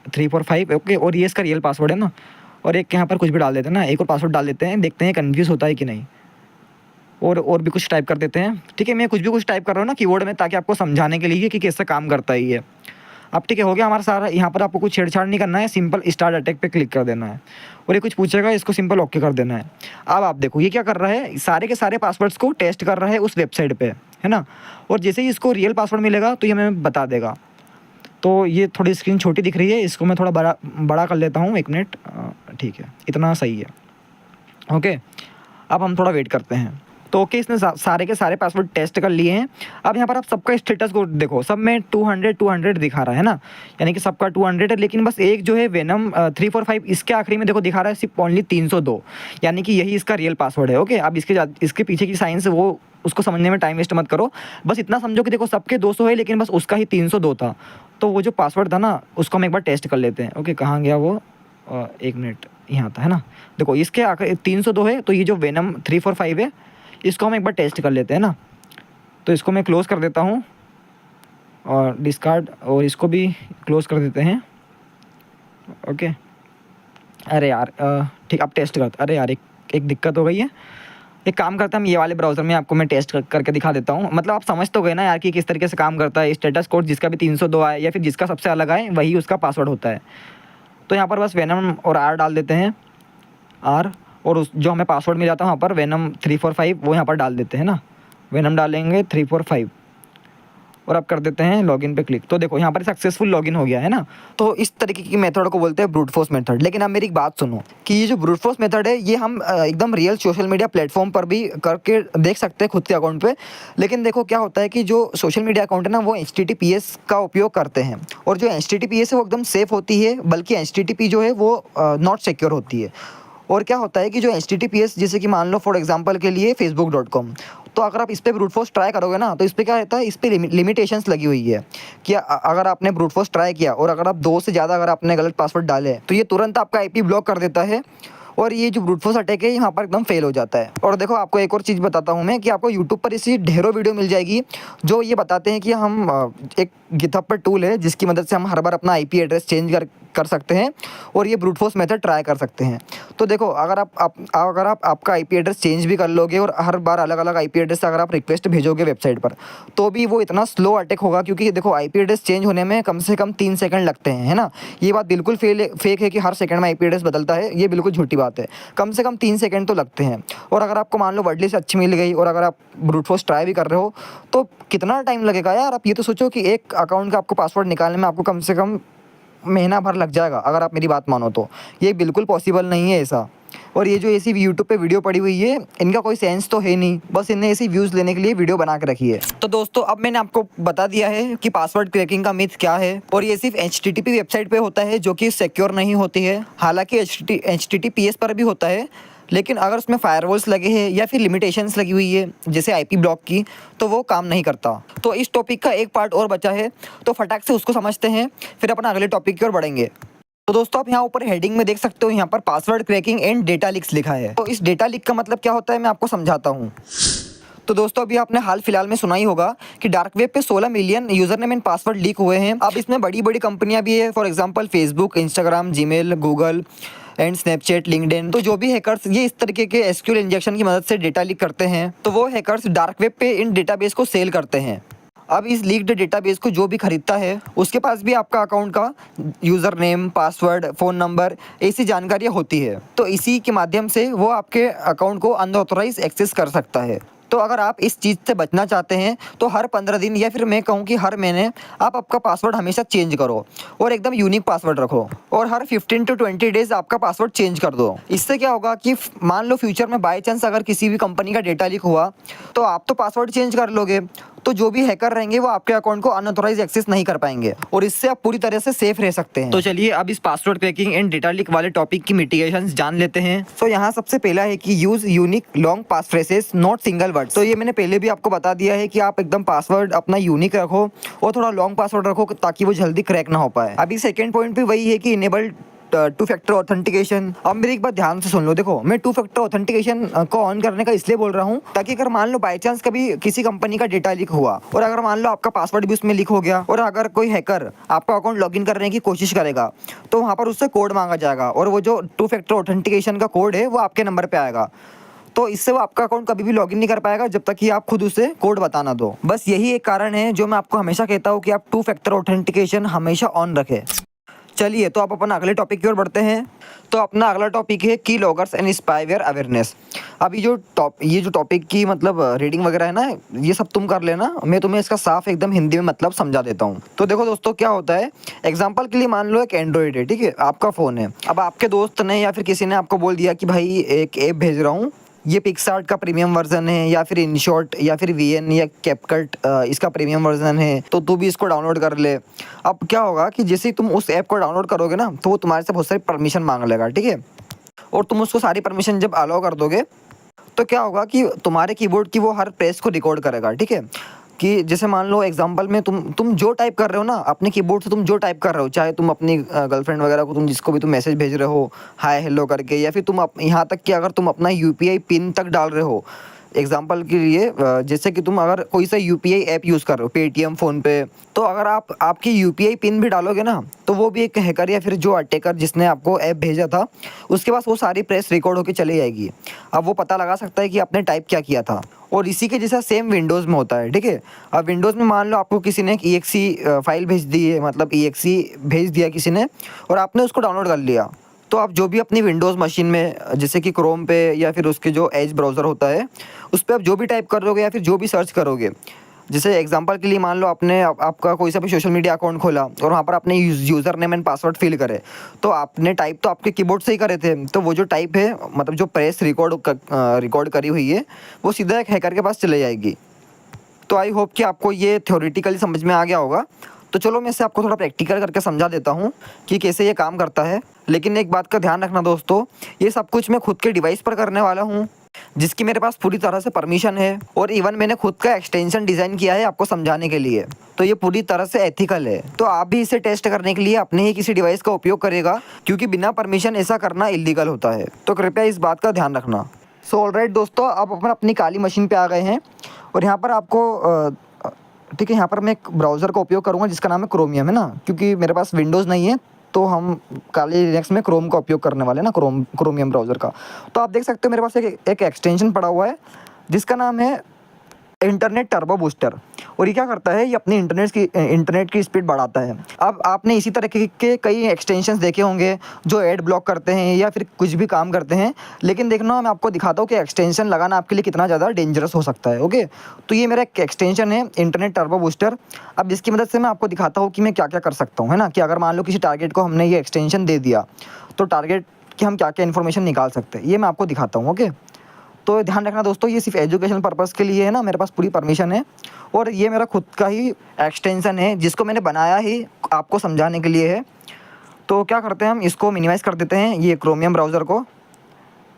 345, ओके। और ये इसका रियल पासवर्ड है ना। और एक यहाँ पर कुछ भी डाल देते हैं ना, एक और पासवर्ड डाल देते हैं, देखते हैं कन्फ्यूज़ होता है कि नहीं। और भी कुछ टाइप कर देते हैं, ठीक है। मैं कुछ टाइप कर रहा हूँ ना कीबोर्ड में, ताकि आपको समझाने के लिए कि कैसे काम करता है ये। अब ठीक है, हो गया हमारा सारा। यहाँ पर आपको कुछ छेड़छाड़ नहीं करना है, सिंपल स्टार्ट अटैक पे क्लिक कर देना है। और ये कुछ पूछेगा, इसको सिंपल ओके कर देना है। अब आप देखो ये क्या कर रहा है, सारे के सारे पासवर्ड्स को टेस्ट कर रहा है उस वेबसाइट पे, है ना। और जैसे ही इसको रियल पासवर्ड मिलेगा तो ये हमें बता देगा। तो ये थोड़ी स्क्रीन छोटी दिख रही है, इसको मैं थोड़ा बड़ा कर लेता हूँ, 1 मिनट, ठीक है, इतना सही है, ओके। अब हम थोड़ा वेट करते हैं। तो ओके, इसने सारे के सारे पासवर्ड टेस्ट कर लिए हैं। अब यहाँ पर आप सबका स्टेटस को देखो, सब में 200 दिखा रहा है ना, यानी कि सबका 200 है। लेकिन बस एक जो है वेनम 345, इसके आखिरी में देखो दिखा रहा है सिर्फ ओनली 302, यानी कि यही इसका रियल पासवर्ड है, ओके। अब इसके पीछे की साइंस वो उसको समझने में टाइम वेस्ट मत करो, बस इतना समझो कि देखो सबके 200 है, लेकिन बस उसका ही 302 था। तो वो जो पासवर्ड था ना उसको हम एक बार टेस्ट कर लेते हैं, ओके। कहाँ गया वो, 1 मिनट, यहाँ था, है ना। देखो इसके आखिर 302 है, तो ये जो वेनम 345 है इसको हम एक बार टेस्ट कर लेते हैं ना। तो इसको मैं क्लोज़ कर देता हूँ और डिस्कार्ड, और इसको भी क्लोज़ कर देते हैं, ओके। अरे यार ठीक, अब टेस्ट करते। अरे यार एक दिक्कत हो गई है। एक काम करता हूँ, ये वाले ब्राउज़र में आपको मैं टेस्ट करके दिखा देता हूँ। मतलब आप समझ तो गए ना यार कि किस तरीके से काम करता है। स्टेटस कोड जिसका भी 302 आए या फिर जिसका सबसे अलग आए वही उसका पासवर्ड होता है। तो यहाँ पर बस वेनम और आर डाल देते हैं, आर, और उस जो हमें पासवर्ड मिला था वहाँ पर वेनम 345 वो यहाँ पर डाल देते हैं ना। वेनम डालेंगे 345 और अब कर देते हैं लॉगिन पे क्लिक। तो देखो यहाँ पर सक्सेसफुल लॉगिन हो गया है ना। तो इस तरीके की मेथड को बोलते हैं ब्रूट फोर्स मेथड। लेकिन अब मेरी एक बात सुनो कि ये जो ब्रूट फोर्स मेथड है ये हम एकदम रियल सोशल मीडिया प्लेटफॉर्म पर भी करके देख सकते हैं खुद के अकाउंट पे। लेकिन देखो क्या होता है कि जो सोशल मीडिया अकाउंट है ना वो HTTPS का उपयोग करते हैं, और जो HTTPS है वो एकदम सेफ होती है, बल्कि HTTP जो है वो नॉट सिक्योर होती है। और क्या होता है कि जो HTTPS, जैसे कि मान लो फॉर एग्जांपल के लिए facebook.com, तो अगर आप इस पर ब्रूट फोर्स ट्राई करोगे ना तो इस पर क्या रहता है, इस पर लिमिटेशंस लगी हुई है कि अगर आपने ब्रूट फोर्स ट्राई किया और अगर आप 2 से ज़्यादा अगर आपने गलत पासवर्ड डाले तो ये तुरंत आपका IP ब्लॉक कर देता है, और ये जो ब्रूट फोर्स अटैक है यहाँ पर एकदम फेल हो जाता है। और देखो आपको एक और चीज़ बताता हूँ मैं कि आपको यूट्यूब पर इसी ढेरों वीडियो मिल जाएगी जो ये बताते हैं कि हम एक गिटहब पर टूल है जिसकी मदद से हम हर बार अपना IP एड्रेस चेंज कर सकते हैं और ये ब्रूट फोर्स मेथड ट्राई कर सकते हैं। तो देखो अगर आप आपका IP एड्रेस चेंज भी कर लोगे और हर बार अलग अलग IP एड्रेस से अगर आप रिक्वेस्ट भेजोगे वेबसाइट पर तो भी वो इतना स्लो अटैक होगा, क्योंकि देखो IP एड्रेस चेंज होने में कम से कम 3 सेकंड लगते हैं, है ना। ये बात बिल्कुल फेक है कि हर सेकंड में IP एड्रेस बदलता है, ये बिल्कुल झूठी बात है। कम से कम 3 सेकंड तो लगते हैं। और अगर आपको मान लो वर्ड लिस्ट अच्छी मिल गई और अगर आप ब्रूट फोर्स ट्राई भी कर रहे हो तो कितना टाइम लगेगा यार। आप ये तो सोचो कि एक अकाउंट का आपको पासवर्ड निकालने में आपको कम से कम महीना भर लग जाएगा अगर आप मेरी बात मानो तो। ये बिल्कुल पॉसिबल नहीं है ऐसा। और ये जो ऐसी यूट्यूब पे वीडियो पड़ी हुई है इनका कोई सेंस तो है नहीं, बस इन्हें ऐसी व्यूज़ लेने के लिए वीडियो बना के रखी है। तो दोस्तों अब मैंने आपको बता दिया है कि पासवर्ड क्रैकिंग का मिथ क्या है, और ये सिर्फ HTTP वेबसाइट पे होता है जो कि सिक्योर नहीं होती है। हालांकि HTTPS पर भी होता है, लेकिन अगर उसमें फायरवॉल्स लगे हैं या फिर लिमिटेशंस लगी हुई है जैसे IP ब्लॉक की, तो वो काम नहीं करता। तो इस टॉपिक का एक पार्ट और बचा है, तो फटाक से उसको समझते हैं फिर अपन अगले टॉपिक की ओर बढ़ेंगे। तो दोस्तों आप यहाँ ऊपर हेडिंग में देख सकते हो, यहाँ पर password cracking and data leaks लिखा है। तो इस डेटा लीक का मतलब क्या होता है मैं आपको समझाता हूँ। तो दोस्तों अभी आपने हाल फिलहाल में सुना ही होगा कि डार्क वेब पे 16 million user name and password leak हुए हैं। अब इसमें बड़ी बड़ी कंपनियां भी है, for example Facebook, Instagram, Gmail, Google and Snapchat, LinkedIn. तो जो भी हैकर्स ये इस तरीके के SQL इंजेक्शन की मदद से डेटा लीक करते हैं तो वो हैकर्स डार्क वेब पे इन डेटाबेस को सेल करते हैं। अब इस लीक्ड डेटाबेस को जो भी खरीदता है उसके पास भी आपका अकाउंट का user name, password, phone number ऐसी जानकारियाँ होती है। तो इसी के माध्यम से वो आपके अकाउंट को अनऑथराइज एक्सेस कर सकता है। तो अगर आप इस चीज़ से बचना चाहते हैं तो हर 15 दिन या फिर मैं कहूँ कि हर महीने आप आपका पासवर्ड हमेशा चेंज करो और एकदम यूनिक पासवर्ड रखो और हर 15 to 20 डेज आपका पासवर्ड चेंज कर दो। इससे क्या होगा कि मान लो फ्यूचर में बाई चांस अगर किसी भी कंपनी का डेटा लीक हुआ तो आप तो पासवर्ड चेंज कर लोगे, तो जो भी हैकर रहेंगे वो आपके अकाउंट को अनऑथराइज एक्सेस नहीं कर पाएंगे और इससे आप पूरी तरह से सेफ रह सकते हैं। तो चलिए अब इस password cracking and data leak वाले टॉपिक की मिटिगेशन जान लेते हैं। तो यहाँ सबसे पहला है कि use unique long pass phrases not single word. तो ये मैंने पहले भी आपको बता दिया है कि आप एकदम पासवर्ड अपना यूनिक रखो और थोड़ा लॉन्ग पासवर्ड रखो ताकि वो जल्दी क्रैक ना हो पाए। अभी सेकेंड पॉइंट भी वही है कि इनेबल टू फैक्टर ऑथेंटिकेशन। अब मेरी एक बात ध्यान से सुन लो, देखो मैं टू फैक्टर ऑथेंटिकेशन को ऑन करने का इसलिए बोल रहा हूँ ताकि अगर मान लो बाई चांस कभी किसी कंपनी का डेटा लीक हुआ और अगर मान लो आपका पासवर्ड भी उसमें लीक हो गया और अगर कोई हैकर आपका अकाउंट लॉगिन करने की कोशिश करेगा तो वहाँ पर उससे कोड मांगा जाएगा और वो जो टू फैक्टर ऑथेंटिकेशन का कोड है वो आपके नंबर पर आएगा। तो इससे वो आपका अकाउंट कभी भी लॉगिन नहीं कर पाएगा जब तक कि आप खुद उसे कोड बता ना दो। बस यही एक कारण है जो मैं आपको हमेशा कहता हूँ कि आप टू फैक्टर ऑथेंटिकेशन हमेशा ऑन रखें। चलिए तो आप अपना अगले टॉपिक की ओर बढ़ते हैं। तो अपना अगला टॉपिक है की लॉगर्स एंड स्पाईवेयर अवेयरनेस। अब ये जो टॉपिक की मतलब रीडिंग वगैरह है ना, ये सब तुम कर लेना, मैं तुम्हें इसका साफ एकदम हिंदी में मतलब समझा देता हूँ। तो देखो दोस्तों क्या होता है, एग्जांपल के लिए मान लो एक एंड्रॉइड है, ठीक है, आपका फ़ोन है। अब आपके दोस्त ने या फिर किसी ने आपको बोल दिया कि भाई एक ऐप भेज रहा हूँ, ये पिक्सआर्ट का प्रीमियम वर्जन है या फिर इनशॉट या फिर वीएन या कैपकट इसका प्रीमियम वर्जन है, तो तू भी इसको डाउनलोड कर ले। अब क्या होगा कि जैसे ही तुम उस ऐप को डाउनलोड करोगे ना तो वो तुम्हारे से बहुत सारी परमिशन मांग लेगा, ठीक है, और तुम उसको सारी परमिशन जब अलाउ कर दोगे तो क्या होगा कि तुम्हारे कीबोर्ड की वो हर प्रेस को रिकॉर्ड करेगा, ठीक है। कि जैसे मान लो एग्जांपल में तुम जो टाइप कर रहे हो ना अपने कीबोर्ड से, तुम जो टाइप कर रहे हो, चाहे तुम अपनी गर्लफ्रेंड वगैरह को, तुम जिसको भी तुम मैसेज भेज रहे हो हाय हेलो करके, या फिर तुम यहाँ तक कि अगर तुम अपना यूपीआई पिन तक डाल रहे हो, एग्जाम्पल के लिए जैसे कि तुम अगर कोई सा यूपीआई ऐप यूज़ कर रहे हो, पेटीएम, फ़ोनपे, तो अगर आप आपकी यूपीआई पिन भी डालोगे ना तो वो भी एक हैकर या फिर जो अटैकर जिसने आपको ऐप भेजा था उसके पास वो सारी प्रेस रिकॉर्ड होकर चली जाएगी। अब वो पता लगा सकता है कि आपने टाइप क्या किया था। और इसी के जैसा सेम विंडोज़ में होता है, ठीक है। अब विंडोज़ में मान लो आपको किसी ने एक EXE फाइल भेज दी है, मतलब EXE भेज दिया किसी ने और आपने उसको डाउनलोड कर लिया, तो आप जो भी अपनी विंडोज़ मशीन में जैसे कि क्रोम पे या फिर उसके जो एज ब्राउज़र होता है उस पर आप जो भी टाइप करोगे या फिर जो भी सर्च करोगे, जैसे एग्जांपल के लिए मान लो आपने आपका कोई सा भी सोशल मीडिया अकाउंट खोला और वहाँ पर आपने user name and password fill करे, तो आपने टाइप तो आपके कीबोर्ड से ही करे थे, तो वो जो टाइप है मतलब जो प्रेस रिकॉर्ड करी हुई है वो सीधा एक हैकर के पास चले जाएगी। तो आई होप कि आपको ये थ्योरेटिकली समझ में आ गया होगा। तो चलो मैं इसे आपको थोड़ा प्रैक्टिकल करके समझा देता हूँ कि कैसे ये काम करता है। लेकिन एक बात का ध्यान रखना दोस्तों, ये सब कुछ मैं खुद के डिवाइस पर करने वाला हूँ जिसकी मेरे पास पूरी तरह से परमिशन है, और इवन मैंने खुद का एक्सटेंशन डिज़ाइन किया है आपको समझाने के लिए, तो ये पूरी तरह से एथिकल है। तो आप भी इसे टेस्ट करने के लिए अपने ही किसी डिवाइस का उपयोग करेगा क्योंकि बिना परमिशन ऐसा करना इलीगल होता है, तो कृपया इस बात का ध्यान रखना। सो ऑलराइट दोस्तों, आप अपनी काली मशीन पर आ गए हैं और यहाँ पर आपको ठीक है, यहाँ पर मैं एक ब्राउज़र का उपयोग करूँगा जिसका नाम है क्रोमियम, है ना, क्योंकि मेरे पास विंडोज़ नहीं है तो हम काली लिनक्स में क्रोम का उपयोग करने वाले हैं ना, क्रोमियम ब्राउज़र का। तो आप देख सकते हो मेरे पास एक एक्सटेंशन पड़ा हुआ है जिसका नाम है इंटरनेट टर्बो बूस्टर, और ये क्या करता है, ये अपनी इंटरनेट की स्पीड बढ़ाता है। अब आपने इसी तरह के कई एक्सटेंशंस देखे होंगे जो एड ब्लॉक करते हैं या फिर कुछ भी काम करते हैं, लेकिन देखना मैं आपको दिखाता हूँ कि एक्सटेंशन लगाना आपके लिए कितना ज़्यादा डेंजरस हो सकता है। ओके, तो ये मेरा एक एक्सटेंशन है इंटरनेट टर्बो बूस्टर। अब जिसकी मदद से मैं आपको दिखाता हूँ कि मैं क्या क्या कर सकता हूँ, है ना, कि अगर मान लो किसी टारगेट को हमने ये एक्सटेंशन दे दिया तो टारगेट की हम क्या क्या इन्फॉर्मेशन निकाल सकते हैं, ये मैं आपको दिखाता हूँ। ओके, तो ध्यान रखना दोस्तों, ये सिर्फ एजुकेशन पर्पज़ के लिए है ना, मेरे पास पूरी परमिशन है और ये मेरा खुद का ही एक्सटेंशन है जिसको मैंने बनाया ही आपको समझाने के लिए है। तो क्या करते हैं, हम इसको मिनिमाइज़ कर देते हैं, ये क्रोमियम ब्राउज़र को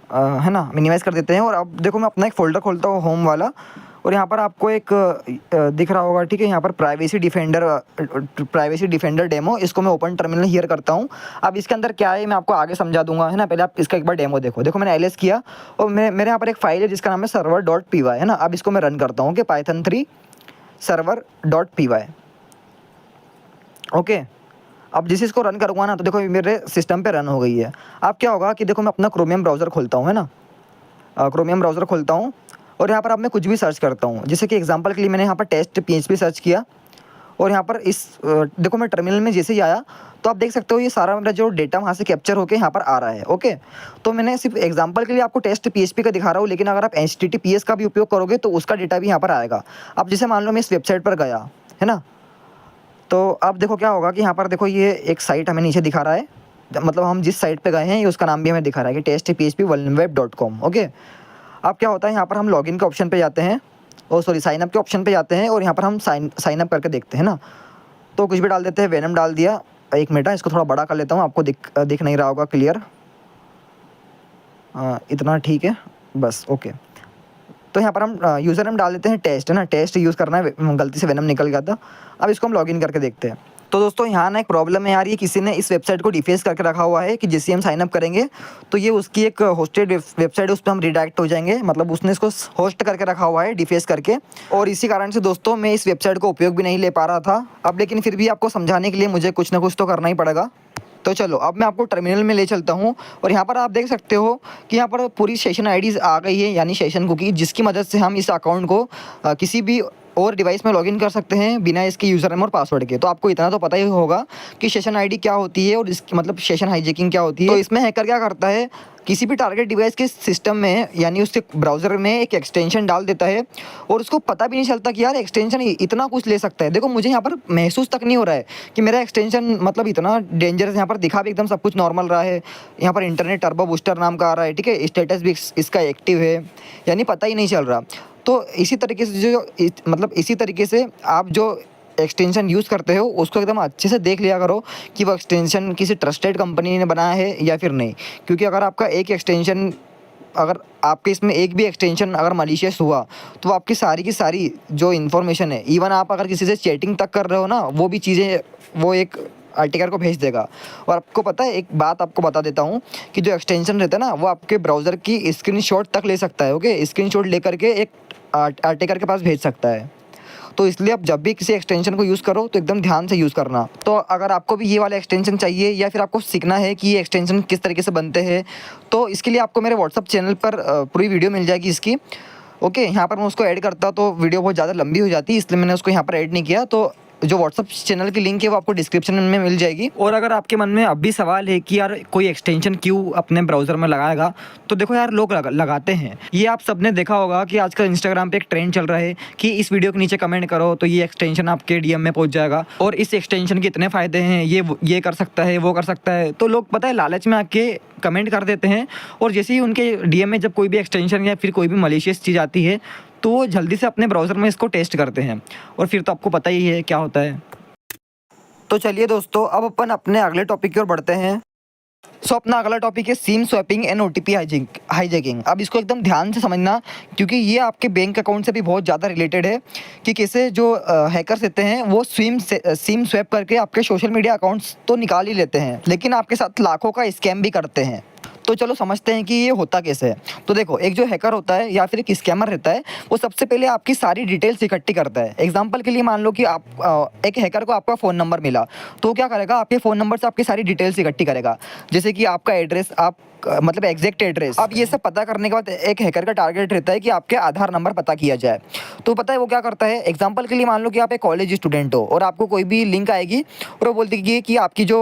है ना मिनिमाइज़ कर देते हैं। और अब देखो मैं अपना एक फ़ोल्डर खोलता हूँ होम वाला, और यहाँ पर आपको एक दिख रहा होगा, ठीक है, यहाँ पर प्राइवेसी डिफेंडर डेमो, इसको मैं ओपन टर्मिनल हियर करता हूँ। अब इसके अंदर क्या है मैं आपको आगे समझा दूंगा, है ना, पहले आप इसका एक बार डेमो देखो मैंने एलएस किया और मेरे यहाँ पर एक फाइल है जिसका नाम है server.py, है ना। अब इसको मैं रन करता हूँ कि python3 server.py। ओके, अब जिस इसको रन करूँगा ना तो देखो मेरे सिस्टम पे रन हो गई है। अब क्या होगा कि देखो मैं अपना क्रोमियम ब्राउज़र खोलता हूँ, है ना, क्रोमियम ब्राउज़र खोलता हूँ और यहाँ पर अब मैं कुछ भी सर्च करता हूँ, जैसे कि एग्जांपल के लिए मैंने यहाँ पर टेस्ट PHP सर्च किया और यहाँ पर इस देखो मैं टर्मिनल में जैसे ही आया तो आप देख सकते हो ये सारा मेरा जो डेटा वहाँ से कैप्चर होके यहाँ पर आ रहा है। ओके, तो मैंने सिर्फ एग्जांपल के लिए आपको टेस्ट पीएचपी का दिखा रहा हूँ, लेकिन अगर आप HTTPS का भी उपयोग करोगे तो उसका डेटा भी यहाँ पर आएगा। अब जैसे मान लो मैं इस वेबसाइट पर गया है ना, तो अब देखो क्या होगा कि यहाँ पर देखो ये एक साइट हमें नीचे दिखा रहा है, मतलब हम जिस साइट पे गए हैं ये उसका नाम भी हमें दिखा रहा है कि testphpweb.com। ओके, अब क्या होता है यहाँ पर हम लॉगिन के ऑप्शन पे जाते हैं, साइन अप के ऑप्शन पे जाते हैं, और यहाँ पर हम साइन अप करके देखते हैं ना। तो कुछ भी डाल देते हैं, वेनम डाल दिया। एक मिनट इसको थोड़ा बड़ा कर लेता हूँ, आपको दिख नहीं रहा होगा क्लियर, इतना ठीक है बस। ओके, तो यहाँ पर हम यूज़र नेम डाल देते हैं टेस्ट, है ना, टेस्ट यूज़ करना है, गलती से वेनम निकल गया था। अब इसको हम लॉगिन करके देखते हैं। तो दोस्तों यहाँ ना एक प्रॉब्लम है यार, ये किसी ने इस वेबसाइट को डिफेस करके रखा हुआ है कि जैसे हम साइन अप करेंगे तो ये उसकी एक होस्टेड वेबसाइट है, उस पर हम रिडायरेक्ट हो जाएंगे, मतलब उसने इसको होस्ट करके रखा हुआ है डिफेस करके। और इसी कारण से दोस्तों मैं इस वेबसाइट को उपयोग भी नहीं ले पा रहा था अब, लेकिन फिर भी आपको समझाने के लिए मुझे कुछ ना कुछ तो करना ही पड़ेगा। तो चलो अब मैं आपको टर्मिनल में ले चलता हूँ, और यहाँ पर आप देख सकते हो कि यहाँ पर पूरी सेशन आईडीज़ आ गई है, यानी सेशन कुकी, जिसकी मदद से हम इस अकाउंट को किसी भी और डिवाइस में लॉगिन कर सकते हैं बिना इसके यूज़र नेम और पासवर्ड के। तो आपको इतना तो पता ही होगा कि सेशन आईडी क्या होती है और इसकी मतलब सेशन हाईजैकिंग क्या होती है। तो इसमें हैकर क्या करता है, किसी भी टारगेट डिवाइस के सिस्टम में यानी उसके ब्राउज़र में एक एक्सटेंशन डाल देता है, और उसको पता भी नहीं चलता कि यार एक्सटेंशन इतना कुछ ले सकता है। देखो मुझे यहाँ पर महसूस तक नहीं हो रहा है कि मेरा एक्सटेंशन मतलब इतना डेंजरस, यहाँ पर दिखा भी एकदम सब कुछ नॉर्मल रहा है। यहाँ पर इंटरनेट टर्बो बूस्टर नाम का आ रहा है, ठीक है, स्टेटस भी इसका एक्टिव है, यानी पता ही नहीं चल रहा। तो इसी तरीके से इसी तरीके से आप जो एक्सटेंशन यूज़ करते हो उसको एकदम अच्छे से देख लिया करो कि वो एक्सटेंशन किसी ट्रस्टेड कंपनी ने बनाया है या फिर नहीं। क्योंकि अगर आपका एक एक्सटेंशन, अगर आपके इसमें एक भी एक्सटेंशन अगर मलिशियस हुआ तो आपकी सारी की सारी जो इन्फॉर्मेशन है, इवन आप अगर किसी से चैटिंग तक कर रहे हो ना, वो भी चीज़ें वो एक आर्टिकल को भेज देगा। और आपको पता है, एक बात आपको बता देता हूँ कि जो एक्सटेंशन रहता है ना, वो आपके ब्राउज़र की स्क्रीनशॉट तक ले सकता है। ओके, स्क्रीनशॉट लेकर के एक आर्टिकल के पास भेज सकता है। तो इसलिए आप जब भी किसी एक्सटेंशन को यूज़ करो तो एकदम ध्यान से यूज़ करना। तो अगर आपको भी ये वाला एक्सटेंशन चाहिए या फिर आपको सीखना है कि ये एक्सटेंशन किस तरीके से बनते हैं, तो इसके लिए आपको मेरे व्हाट्सअप चैनल पर पूरी वीडियो मिल जाएगी इसकी। ओके, यहाँ पर मैं उसको ऐड करता तो वीडियो बहुत ज़्यादा लंबी हो जाती, इसलिए मैंने उसको यहाँ पर ऐड नहीं किया। तो जो व्हाट्सअप चैनल की लिंक है वो आपको डिस्क्रिप्शन में मिल जाएगी। और अगर आपके मन में अब भी सवाल है कि यार कोई एक्सटेंशन क्यों अपने ब्राउज़र में लगाएगा, तो देखो यार लोग लगाते हैं। ये आप सबने देखा होगा कि आजकल इंस्टाग्राम पे एक ट्रेंड चल रहा है कि इस वीडियो के नीचे कमेंट करो तो ये एक्सटेंशन आपके डीएम में पहुंच जाएगा, और इस एक्सटेंशन के इतने फ़ायदे हैं, ये कर सकता है, वो कर सकता है। तो लोग पता है लालच में आके कमेंट कर देते हैं, और जैसे ही उनके डीएम में जब कोई भी एक्सटेंशन या फिर कोई भी मलिशियस चीज़ आती है तो वो जल्दी से अपने ब्राउज़र में इसको टेस्ट करते हैं, और फिर तो आपको पता ही है क्या होता है। तो चलिए दोस्तों, अब अपन अपने अगले टॉपिक की ओर बढ़ते हैं। सो अपना अगला टॉपिक है SIM swapping and OTP hijacking. अब इसको एकदम ध्यान से समझना, क्योंकि ये आपके बैंक अकाउंट से भी बहुत ज़्यादा रिलेटेड है कि कैसे जो हैकर्स रहते हैं वो सिम स्वैप करके आपके सोशल मीडिया अकाउंट्स तो निकाल ही लेते हैं, लेकिन आपके साथ लाखों का स्कैम भी करते हैं। तो चलो समझते हैं कि ये होता कैसे है। तो देखो, एक जो हैकर होता है या फिर एक स्कैमर रहता है, वो सबसे पहले आपकी सारी डिटेल्स इकट्ठी करता है। एग्जांपल के लिए मान लो कि आप एक हैकर को आपका फ़ोन नंबर मिला, तो वो क्या करेगा, आपके फ़ोन नंबर से आपकी सारी डिटेल्स इकट्ठी करेगा, जैसे कि आपका एड्रेस, आप मतलब एग्जैक्ट एड्रेस। अब ये सब पता करने के बाद एक हैकर का टारगेट रहता है कि आपके आधार नंबर पता किया जाए। तो पता है वो क्या करता है, एग्जांपल के लिए मान लो कि आप एक कॉलेज स्टूडेंट हो और आपको कोई भी लिंक आएगी और वो बोलती है कि आपकी जो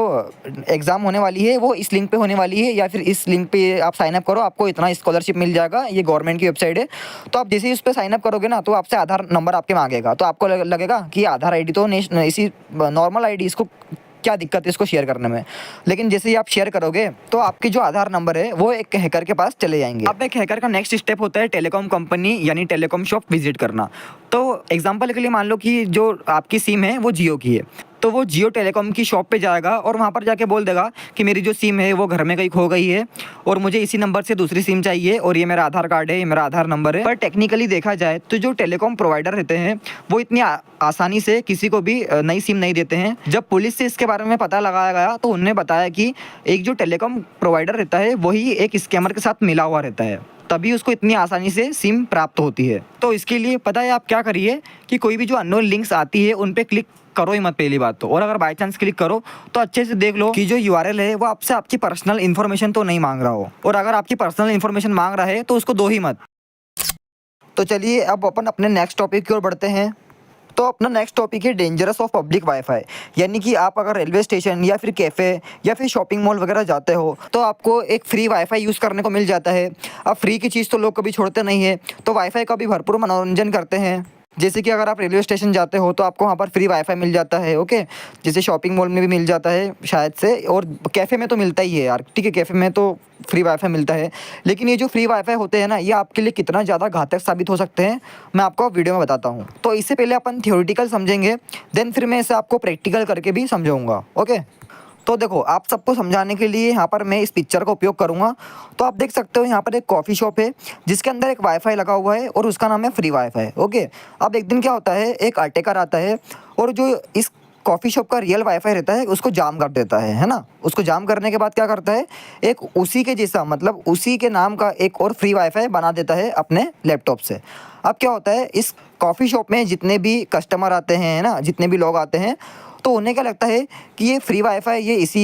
एग्ज़ाम होने वाली है वो इस लिंक पे होने वाली है, या फिर इस लिंक पे आप साइन अप करो, आपको इतना स्कॉलरशिप मिल जाएगा, ये गवर्नमेंट की वेबसाइट है। तो आप जैसे ही उस पर साइन अप करोगे ना, तो आपसे आधार नंबर आपके मांगेगा। तो आपको लगेगा कि आधार ID तो इसी नॉर्मल ID, इसको क्या दिक्कत है इसको शेयर करने में। लेकिन जैसे ही आप शेयर करोगे तो आपके जो आधार नंबर है वो एक हैकर के पास चले जाएंगे। अब एक हैकर का नेक्स्ट स्टेप होता है टेलीकॉम कंपनी यानी टेलीकॉम शॉप विजिट करना। तो एग्जांपल के लिए मान लो कि जो आपकी सिम है वो जियो की है, तो वो जियो टेलीकॉम की शॉप पे जाएगा और वहाँ पर जाके बोल देगा कि मेरी जो सिम है वो घर में कहीं खो गई है और मुझे इसी नंबर से दूसरी सिम चाहिए, और ये मेरा आधार कार्ड है, ये मेरा आधार नंबर है। पर टेक्निकली देखा जाए तो जो टेलीकॉम प्रोवाइडर रहते हैं वो इतनी आसानी से किसी को भी नई सिम नहीं देते हैं। जब पुलिस से इसके बारे में पता लगाया गया तो उन्होंने बताया कि एक जो टेलीकॉम प्रोवाइडर रहता है वही एक स्कैमर के साथ मिला हुआ रहता है, तभी उसको इतनी आसानी से सिम प्राप्त होती है। तो इसके लिए पता है आप क्या करिए कि कोई भी जो अननोन लिंक्स आती है उन पे क्लिक करो ही मत पहली बात तो, और अगर बाय चांस क्लिक करो तो अच्छे से देख लो कि जो URL है वो आपसे आपकी पर्सनल इन्फॉर्मेशन तो नहीं मांग रहा हो, और अगर आपकी पर्सनल इन्फॉर्मेशन मांग रहा है तो उसको दो ही मत। तो चलिए अब अपन अपने नेक्स्ट टॉपिक की ओर बढ़ते हैं। तो अपना नेक्स्ट टॉपिक है डेंजरस ऑफ पब्लिक वाईफाई। यानी कि आप अगर रेलवे स्टेशन या फिर कैफ़े या फिर शॉपिंग मॉल वगैरह जाते हो तो आपको एक फ्री वाईफाई यूज़ करने को मिल जाता है। अब फ्री की चीज़ तो लोग कभी छोड़ते नहीं है, तो वाईफाई का भी भरपूर मनोरंजन करते हैं। जैसे कि अगर आप रेलवे स्टेशन जाते हो तो आपको वहाँ पर फ्री वाईफाई मिल जाता है, ओके। जैसे शॉपिंग मॉल में भी मिल जाता है शायद से, और कैफ़े में तो मिलता ही है यार, ठीक है, कैफ़े में तो फ्री वाईफाई मिलता है। लेकिन ये जो फ्री वाईफाई होते हैं ना, ये आपके लिए कितना ज़्यादा घातक साबित हो सकते हैं, मैं आपको वीडियो में बताता हूँ। तो इससे पहले अपन थ्योरेटिकल समझेंगे, देन फिर मैं इसे आपको प्रैक्टिकल करके भी समझाऊँगा, ओके। तो देखो, आप सबको समझाने के लिए यहाँ पर मैं इस पिक्चर का उपयोग करूँगा। तो आप देख सकते हो यहाँ पर एक कॉफ़ी शॉप है जिसके अंदर एक वाईफाई लगा हुआ है और उसका नाम है फ्री वाईफाई, ओके। अब एक दिन क्या होता है, एक अटैकर आता है और जो इस कॉफ़ी शॉप का रियल वाईफाई रहता है उसको जाम कर देता है ना। उसको जाम करने के बाद क्या करता है, एक उसी के जैसा, मतलब उसी के नाम का एक और फ्री वाईफाई बना देता है अपने लैपटॉप से। अब क्या होता है, इस कॉफ़ी शॉप में जितने भी कस्टमर आते हैं ना, जितने भी लोग आते हैं, तो उन्हें क्या लगता है कि ये फ्री वाईफाई ये इसी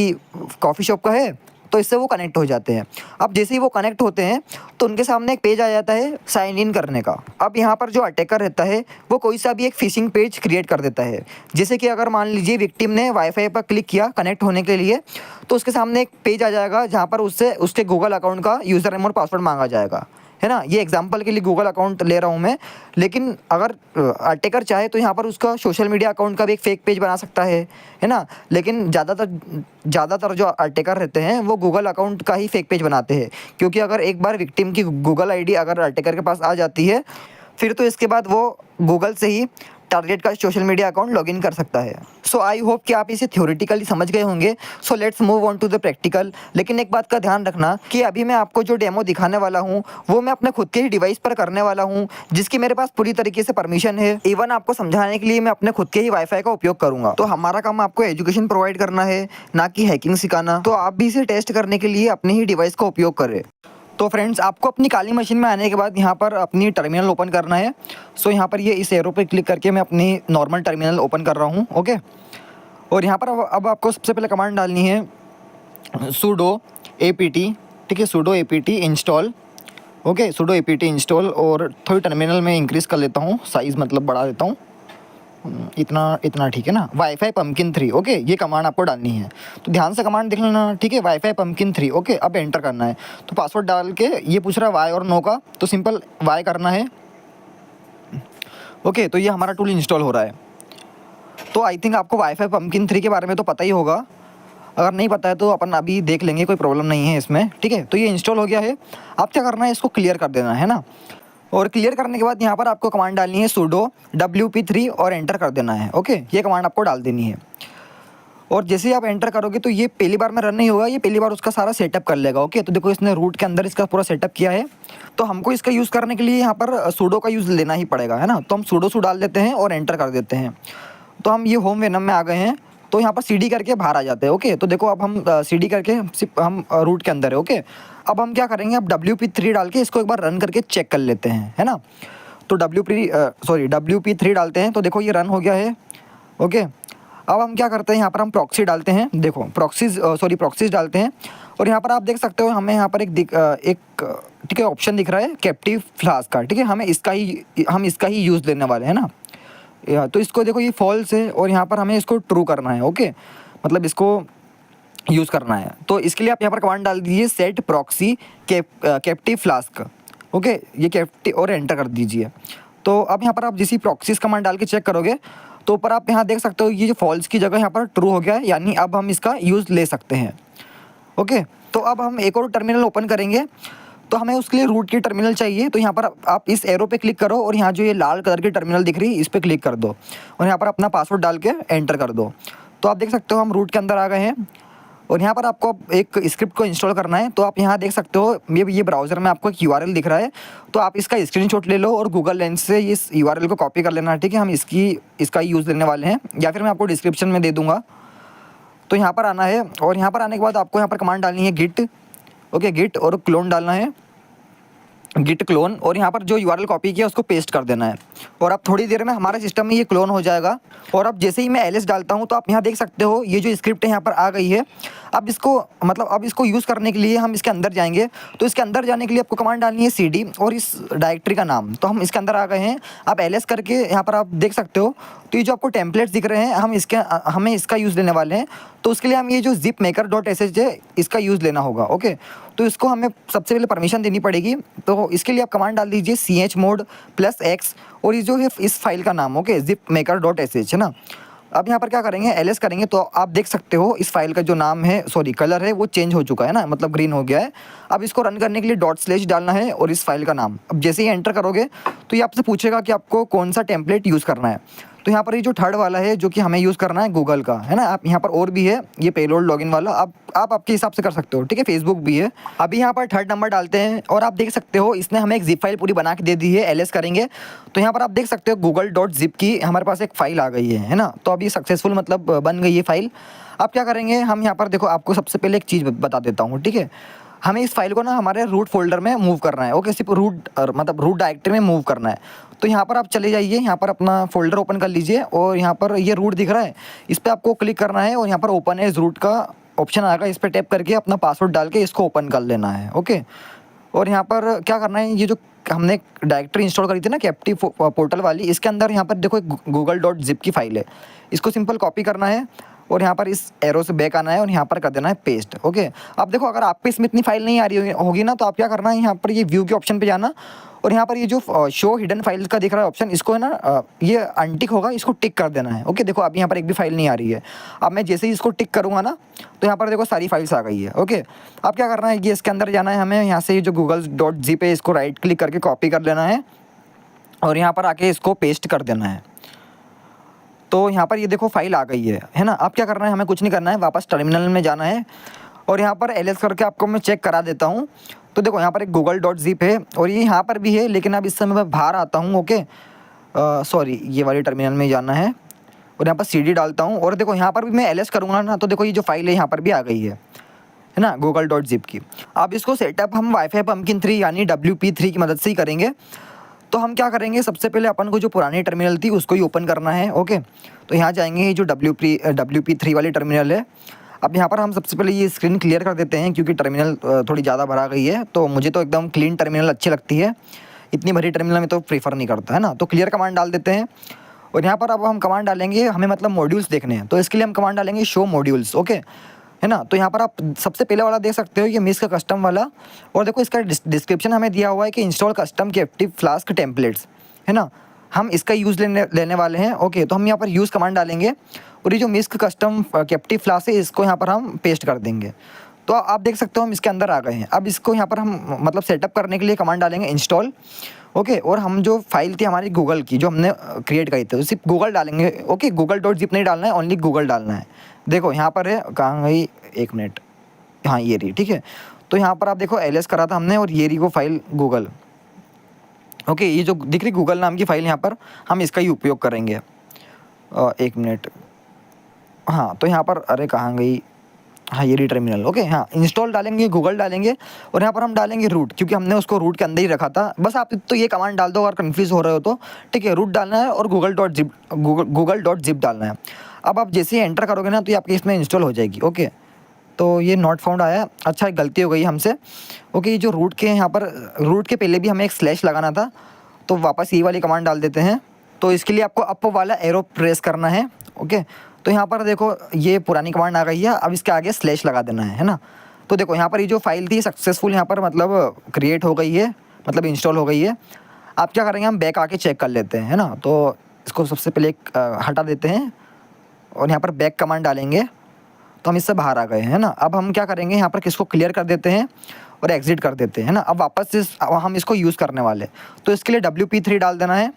कॉफ़ी शॉप का है, तो इससे वो कनेक्ट हो जाते हैं। अब जैसे ही वो कनेक्ट होते हैं तो उनके सामने एक पेज आ जाता है साइन इन करने का। अब यहाँ पर जो अटैकर रहता है वो कोई सा भी एक फिशिंग पेज क्रिएट कर देता है। जैसे कि अगर मान लीजिए विक्टिम ने वाईफाई पर क्लिक किया कनेक्ट होने के लिए, तो उसके सामने एक पेज आ जाएगा जहाँ पर उससे उसके गूगल अकाउंट का यूज़र नेम और पासवर्ड मांगा जाएगा, है ना। ये एग्जांपल के लिए गूगल अकाउंट ले रहा हूँ मैं, लेकिन अगर अटैकर चाहे तो यहाँ पर उसका सोशल मीडिया अकाउंट का भी एक फेक पेज बना सकता है ना। लेकिन ज़्यादातर जो अटैकर रहते हैं वो गूगल अकाउंट का ही फेक पेज बनाते हैं, क्योंकि अगर एक बार विक्टिम की गूगल आईडी अगर अटैकर के पास आ जाती है, फिर तो इसके बाद वो गूगल से ही टारगेट का सोशल मीडिया अकाउंट लॉगिन कर सकता है। सो आई होप कि आप इसे थ्योरेटिकली समझ गए होंगे। So let's move on to the practical. लेकिन एक बात का ध्यान रखना कि अभी मैं आपको जो डेमो दिखाने वाला हूँ वो मैं अपने खुद के ही डिवाइस पर करने वाला हूँ, जिसकी मेरे पास पूरी तरीके से परमिशन है। इवन आपको समझाने के लिए मैं अपने खुद के ही वाईफाई का उपयोग करूँगा। तो हमारा काम आपको एजुकेशन प्रोवाइड करना है, ना कि हैकिंग सिखाना। तो आप भी इसे टेस्ट करने के लिए अपने ही डिवाइस का उपयोग करें। तो फ्रेंड्स, आपको अपनी काली मशीन में आने के बाद यहाँ पर अपनी टर्मिनल ओपन करना है। सो यहाँ पर ये इस एरो पे क्लिक करके मैं अपनी नॉर्मल टर्मिनल ओपन कर रहा हूँ, ओके। और यहाँ पर अब आपको सबसे पहले कमांड डालनी है sudo apt, ठीक है, sudo apt install, okay, sudo apt install. और थोड़ी टर्मिनल में इंक्रीज़ कर लेता हूँ, साइज़ मतलब बढ़ा देता हूँ, इतना ठीक है ना। वाईफाई पम्पकिन 3, ओके, ये कमांड आपको डालनी है। तो ध्यान से कमांड देख लेना, ठीक है, वाईफाई पम्पकिन 3, ओके। अब एंटर करना है। तो पासवर्ड डाल के ये पूछ रहा है वाई और नो का, तो सिंपल वाई करना है, ओके। तो ये हमारा टूल इंस्टॉल हो रहा है। तो आई थिंक आपको वाईफाई पम्पकिन 3 के बारे में तो पता ही होगा, अगर नहीं पता है तो अपन अभी देख लेंगे, कोई प्रॉब्लम नहीं है इसमें, ठीक है। तो ये इंस्टॉल हो गया है। अब क्या करना है, इसको क्लियर कर देना है ना। और क्लियर करने के बाद यहाँ पर आपको कमांड डालनी है sudo wp3 और एंटर कर देना है, ओके। ये कमांड आपको डाल देनी है। और जैसे ही आप एंटर करोगे तो ये पहली बार में रन नहीं होगा, ये पहली बार उसका सारा सेटअप कर लेगा, ओके। तो देखो, इसने रूट के अंदर इसका पूरा सेटअप किया है। तो हमको इसका यूज़ करने के लिए यहाँ पर sudo का यूज़ लेना ही पड़ेगा, है ना। तो हम sudo डाल देते हैं और एंटर कर देते हैं। तो हम ये होम वेनम में आ गए हैं। तो यहाँ पर CD करके बाहर आ जाते हैं, ओके। तो देखो, अब हम CD करके हम रूट के अंदर है, ओके। अब हम क्या करेंगे, अब WP3 डाल के इसको एक बार रन करके चेक कर लेते हैं, है ना। तो WP3 डालते हैं। तो देखो, ये रन हो गया है, ओके। अब हम क्या करते हैं, यहाँ पर हम प्रॉक्सी डालते हैं। देखो, प्रॉक्सीज डालते हैं। और यहाँ पर आप देख सकते हो, हमें यहाँ पर ठीक है ऑप्शन दिख रहा है कैप्टिव फ्लास्क का, ठीक है। हम इसका ही यूज़ लेने वाले हैं ना। तो इसको देखो, ये फॉल्स है और यहाँ पर हमें इसको ट्रू करना है, ओके, मतलब इसको यूज़ करना है। तो इसके लिए आप यहाँ पर कमांड डाल दीजिए set proxy captive flask, okay, ये कैप्टिव, और एंटर कर दीजिए। तो अब यहाँ पर आप जिस प्रॉक्सीज कमांड डाल के चेक करोगे तो ऊपर आप यहाँ देख सकते हो, ये जो फॉल्स की जगह यहाँ पर ट्रू हो गया है, यानी अब हम इसका यूज़ ले सकते हैं, ओके। तो अब हम एक और टर्मिनल ओपन करेंगे। तो हमें उसके लिए रूट की टर्मिनल चाहिए। तो यहाँ पर आप इस एरो पे क्लिक करो और यहाँ जो ये लाल कलर की टर्मिनल दिख रही है इस पर क्लिक कर दो और यहाँ पर अपना पासवर्ड डाल के एंटर कर दो। तो आप देख सकते हो हम रूट के अंदर आ गए हैं। और यहाँ पर आपको एक स्क्रिप्ट को इंस्टॉल करना है। तो आप यहाँ देख सकते हो, ये ब्राउज़र में आपको एक URL दिख रहा है। तो आप इसका स्क्रीनशॉट ले लो और गूगल लेंस से इस URL को कॉपी कर लेना, ठीक है। हम इसका ही यूज़ लेने वाले हैं, या फिर मैं आपको डिस्क्रिप्शन में दे दूँगा। तो यहाँ पर आना है और यहाँ पर आने के बाद आपको यहाँ पर कमांड डालनी है गिट, ओके, गिट, और क्लोन डालना है, गिट क्लोन और यहाँ पर जो यूआरएल कॉपी किया उसको पेस्ट कर देना है और अब थोड़ी देर में हमारे सिस्टम में ये क्लोन हो जाएगा। और अब जैसे ही मैं एलएस डालता हूँ तो आप यहाँ देख सकते हो ये जो स्क्रिप्ट है यहाँ पर आ गई है। अब इसको यूज़ करने के लिए हम इसके अंदर जाएंगे। तो इसके अंदर जाने के लिए आपको कमांड डालनी है cd और इस डायरेक्टरी का नाम। तो हम इसके अंदर आ गए हैं। आप एलएस करके यहाँ पर आप देख सकते हो। तो ये जो आपको टेम्पलेट्स दिख रहे हैं हमें इसका यूज़ लेने वाले हैं। तो उसके लिए हम ये जो zip maker .sh है इसका यूज़ लेना होगा। ओके, तो इसको हमें सबसे पहले परमिशन देनी पड़ेगी। तो इसके लिए आप कमांड डाल दीजिए chmod +x और ये जो है इस फाइल का नाम ओके zip maker .sh है ना। अब यहाँ पर क्या करेंगे एलएस करेंगे तो आप देख सकते हो इस फाइल का जो नाम है कलर है वो चेंज हो चुका है ना, मतलब ग्रीन हो गया है। अब इसको रन करने के लिए ./ डालना है और इस फाइल का नाम। अब जैसे ही एंटर करोगे तो ये आपसे पूछेगा कि आपको कौन सा टेम्पलेट यूज़ करना है। तो यहाँ पर ये जो थर्ड वाला है जो कि हमें यूज़ करना है गूगल का है ना। आप यहाँ पर और भी है ये पेलोड लॉगिन वाला, आप आपके हिसाब से कर सकते हो, ठीक है। फेसबुक भी है। अभी यहाँ पर थर्ड नंबर डालते हैं और आप देख सकते हो इसने हमें एक जिप फाइल पूरी बना के दे दी है। एलएस करेंगे तो यहाँ पर आप देख सकते हो google.zip की हमारे पास एक फ़ाइल आ गई है ना। तो अभी सक्सेसफुल मतलब बन गई है फाइल। अब क्या करेंगे हम यहाँ पर देखो आपको सबसे पहले एक चीज़ बता देता हूँ, ठीक है। हमें इस फाइल को ना हमारे रूट फोल्डर में मूव करना है। ओके, सिर्फ रूट डायरेक्टरी में मूव करना है। तो यहाँ पर आप चले जाइए, यहाँ पर अपना फोल्डर ओपन कर लीजिए और यहाँ पर ये रूट दिख रहा है, इस पर आपको क्लिक करना है और यहाँ पर ओपन एज रूट का ऑप्शन आएगा, इस पर टैप करके अपना पासवर्ड डाल के इसको ओपन कर लेना है। ओके, और यहाँ पर क्या करना है, ये जो हमने डायरेक्टरी इंस्टॉल करी थी ना कैप्टिव पोर्टल वाली, इसके अंदर यहाँ पर देखो google.zip की फ़ाइल है, इसको सिंपल कॉपी करना है और यहाँ पर इस एरो से बैक आना है और यहाँ पर कर देना है पेस्ट। ओके, अब देखो अगर आपको इसमें इतनी फाइल नहीं आ रही होगी ना तो आप क्या करना है, यहाँ पर ये व्यू के ऑप्शन पे जाना और यहाँ पर ये जो शो हिडन फाइल्स का दिख रहा है ऑप्शन, इसको है ना ये अनटिक होगा, इसको टिक कर देना है। ओके, देखो अब यहाँ पर एक भी फाइल नहीं आ रही है। अब मैं जैसे ही इसको टिक करूँगा ना तो यहाँ पर देखो सारी फाइल्स आ गई है। ओके, अब क्या करना है, ये इसके अंदर जाना है हमें, यहाँ से ये जो google.zip है इसको राइट क्लिक करके कॉपी कर लेना है और यहाँ पर आके इसको पेस्ट कर देना है। तो यहाँ पर ये देखो फाइल आ गई है ना। अब क्या करना है, हमें कुछ नहीं करना है, वापस टर्मिनल में जाना है और यहाँ पर एलएस करके आपको मैं चेक करा देता हूँ। तो देखो यहाँ पर एक google.zip है और ये यहाँ पर भी है, लेकिन अब इस समय मैं बाहर आता हूँ। ओके, सॉरी, ये वाली टर्मिनल में जाना है और यहाँ पर cd डालता हूँ और देखो यहाँ पर भी मैं एलएस करूँगा ना तो देखो ये जो फाइल है यहाँ पर भी आ गई है ना google.zip की। अब इसको सेटअप हम वाईफाई पम्पकिन 3 यानी WP3 की मदद से ही करेंगे। तो हम क्या करेंगे, सबसे पहले अपन को जो पुरानी टर्मिनल थी उसको ही ओपन करना है। ओके, तो यहाँ जाएंगे, ये जो WP3 वाली टर्मिनल है। अब यहाँ पर हम सबसे पहले ये स्क्रीन क्लियर कर देते हैं क्योंकि टर्मिनल थोड़ी ज़्यादा भरा गई है। तो मुझे तो एकदम क्लीन टर्मिनल अच्छी लगती है, इतनी भरी टर्मिनल में तो प्रीफर नहीं करता है ना। तो क्लियर कमांड डाल देते हैं और यहाँ पर अब हम कमांड डालेंगे, हमें मतलब मॉड्यूल्स देखने हैं तो इसके लिए हम कमांड डालेंगे शो मॉड्यूल्स। ओके, है ना। तो यहाँ पर आप सबसे पहले वाला देख सकते हो, ये मिस का कस्टम वाला, और देखो इसका डिस्क्रिप्शन हमें दिया हुआ है कि install custom captive flask templates, है ना। हम इसका यूज़ लेने वाले हैं। ओके, तो हम यहाँ पर यूज़ कमांड डालेंगे और ये जो मिस्क कस्टम कैप्टिव फ्लास्क है इसको यहाँ पर हम पेस्ट कर देंगे। तो आप देख सकते हो हम इसके अंदर आ गए हैं। अब इसको यहाँ पर हम मतलब सेटअप करने के लिए कमांड डालेंगे इंस्टॉल। ओके, और हम जो फाइल थी हमारी गूगल की जो हमने क्रिएट करी थी सिर्फ गूगल डालेंगे। ओके, google.zip नहीं डालना है, ओनली गूगल डालना है। देखो यहाँ पर है, कहाँ गई, एक मिनट, हाँ ये रही, ठीक है। तो यहाँ पर आप देखो एलएस करा था हमने और ये रही वो फाइल गूगल। ओके, ये जो दिख रही गूगल नाम की फ़ाइल, यहाँ पर हम इसका ही उपयोग करेंगे। एक मिनट, हाँ तो यहाँ पर, अरे कहाँ गई, हाँ ये रही टर्मिनल। ओके, हाँ इंस्टॉल डालेंगे, गूगल डालेंगे और यहाँ पर हम डालेंगे रूट, क्योंकि हमने उसको रूट के अंदर ही रखा था। बस आप तो ये कमांड डाल दो अगर कन्फ्यूज़ हो रहे हो तो, ठीक है। रूट डालना है और google.zip डालना है। अब आप जैसे ही एंटर करोगे ना तो ये आपके इसमें इंस्टॉल हो जाएगी। ओके, तो ये नॉट फाउंड आया, अच्छा गलती हो गई हमसे। ओके, ये जो रूट के यहाँ पर, रूट के पहले भी हमें एक स्लैश लगाना था, तो वापस ये वाली कमांड डाल देते हैं। तो इसके लिए आपको अप वाला एरो प्रेस करना है। ओके, तो यहाँ पर देखो ये पुरानी कमांड आ गई है, अब इसके आगे स्लैश लगा देना है ना। तो देखो यहाँ पर ये जो फाइल थी सक्सेसफुल यहाँ पर मतलब क्रिएट हो गई है, मतलब इंस्टॉल हो गई है। आप क्या करेंगे, हम बैक आके चेक कर लेते हैं, है ना। तो इसको सबसे पहले हटा देते हैं और यहाँ पर बैक कमांड डालेंगे तो हम इससे बाहर आ गए हैं ना। अब हम क्या करेंगे, यहाँ पर किसको क्लियर कर देते हैं और एग्जिट कर देते हैं ना। अब वापस हम इसको यूज़ करने वाले, तो इसके लिए WP3 डाल देना है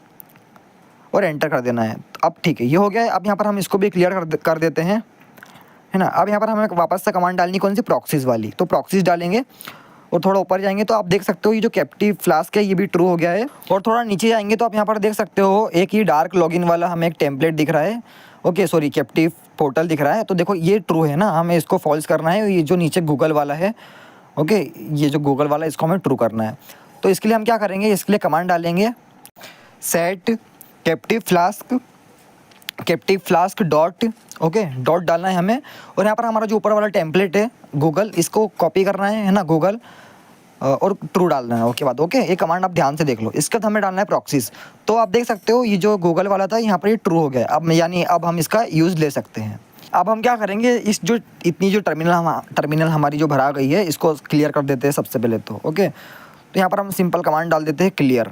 और एंटर कर देना है। अब ठीक है, ये हो गया है। अब यहाँ पर हम इसको भी क्लियर कर देते हैं, है ना। अब यहाँ पर हमें वापस से कमांड डालनी कौन सी, प्रॉक्सीज वाली। तो प्रॉक्सीज डालेंगे और थोड़ा ऊपर जाएंगे तो आप देख सकते हो ये जो कैप्टिव फ्लास्क है ये भी ट्रू हो गया है। और थोड़ा नीचे जाएंगे तो आप यहाँ पर देख सकते हो एक ही डार्क लॉगिन वाला हमें एक टेम्पलेट दिख रहा है। ओके सॉरी, कैप्टिव पोर्टल दिख रहा है। तो देखो ये ट्रू है ना, हमें इसको फॉल्स करना है। ये जो नीचे गूगल वाला है, ओके, ये जो गूगल वाला है इसको हमें ट्रू करना है। तो इसके लिए हम क्या करेंगे, इसके लिए कमांड डालेंगे set captive flask dot, okay, dot डालना है हमें। और यहाँ पर हमारा जो ऊपर वाला टेम्पलेट है गूगल, इसको कॉपी करना है ना, गूगल, और ट्रू डालना है। ओके बात, ओके, ये कमांड आप ध्यान से देख लो। इसके बाद हमें डालना है प्रॉक्सीज। तो आप देख सकते हो ये जो गूगल वाला था यहाँ पर ये ट्रू हो गया। अब यानी अब हम इसका यूज़ ले सकते हैं। अब हम क्या करेंगे, इस जो इतनी जो टर्मिनल हमारी जो भरा गई है इसको क्लियर कर देते हैं सबसे पहले तो। ओके, तो यहाँ पर हम सिंपल कमांड डाल देते हैं क्लियर।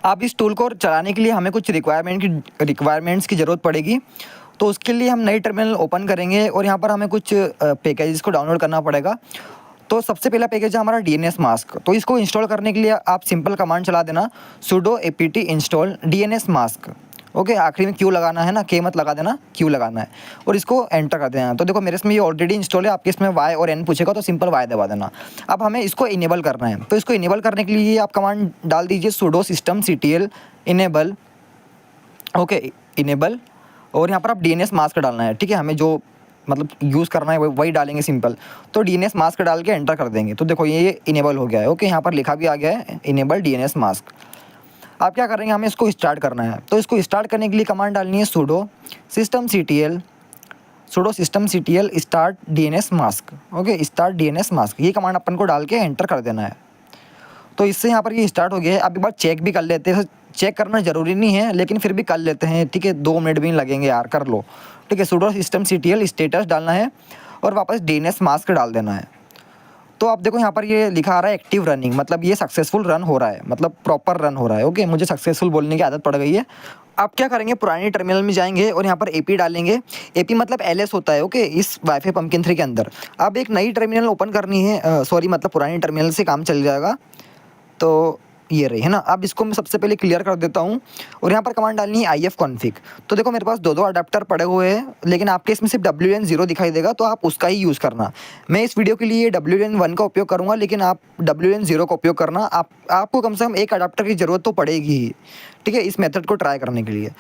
अब इस टूल को चलाने के लिए हमें कुछ रिक्वायरमेंट्स की ज़रूरत पड़ेगी। तो उसके लिए हम नई टर्मिनल ओपन करेंगे और यहाँ पर हमें कुछ पैकेजेस को डाउनलोड करना पड़ेगा। तो सबसे पहला पैकेज है हमारा DNS मास्क। तो इसको इंस्टॉल करने के लिए आप सिंपल कमांड चला देना sudo apt install DNS mask. Okay, आखिरी में क्यू लगाना है ना, के मत लगा देना, क्यू लगाना है और इसको एंटर कर देना। तो देखो मेरे इसमें ये ऑलरेडी इंस्टॉल है, आपके इसमें Y और N पूछेगा तो सिंपल Y दबा देना। अब हमें इसको इनेबल करना है। तो इसको इनेबल करने के लिए आप कमांड डाल दीजिए sudo systemctl enable, okay, enable, और यहाँ पर आप DNS मास्क डालना है। ठीक है, हमें जो मतलब यूज़ करना है वही डालेंगे सिंपल। तो DNS मास्क डाल के एंटर कर देंगे। तो देखो ये इनेबल हो गया है। ओके, यहाँ पर लिखा भी आ गया है इनेबल DNS मास्क। आप क्या करेंगे, हमें इसको स्टार्ट करना है। तो इसको स्टार्ट करने के लिए कमांड डालनी है sudo systemctl start DNS mask. Okay, start DNS mask, ये कमांड अपन को डाल के एंटर कर देना है। तो इससे यहाँ पर ये स्टार्ट हो गया है। अब एक बार चेक भी कर लेते हैं, चेक करना ज़रूरी नहीं है लेकिन फिर भी कर लेते हैं। ठीक है, 2 मिनट भी नहीं लगेंगे यार, कर लो। ठीक है, sudo systemctl स्टेटस डालना है और वापस DNS मास्क डाल देना है। तो आप देखो यहाँ पर ये लिखा आ रहा है एक्टिव रनिंग, मतलब ये सक्सेसफुल रन हो रहा है, मतलब प्रॉपर रन हो रहा है। ओके, मुझे सक्सेसफुल बोलने की आदत पड़ गई है। आप क्या करेंगे, पुरानी टर्मिनल में जाएंगे और यहाँ पर AP डालेंगे। AP मतलब LS होता है। ओके, इस वाईफाई पंपकिन 3 के अंदर अब एक नई टर्मिनल ओपन करनी है। सॉरी, मतलब पुरानी टर्मिनल से काम चल जाएगा। तो ये रही है ना। अब इसको मैं सबसे पहले क्लियर कर देता हूँ और यहाँ पर कमांड डालनी है IF config। तो देखो मेरे पास 2 अडाप्टर पड़े हुए हैं लेकिन आपके इसमें सिर्फ WLAN 0 दिखाई देगा, तो आप उसका ही यूज़ करना। मैं इस वीडियो के लिए WLAN 1 का उपयोग करूँगा लेकिन आप WLAN 0 का उपयोग करना। आपको कम से कम एक अडाप्टर की ज़रूरत तो पड़ेगी ही। ठीक है, इस मेथड को ट्राई करने के लिए।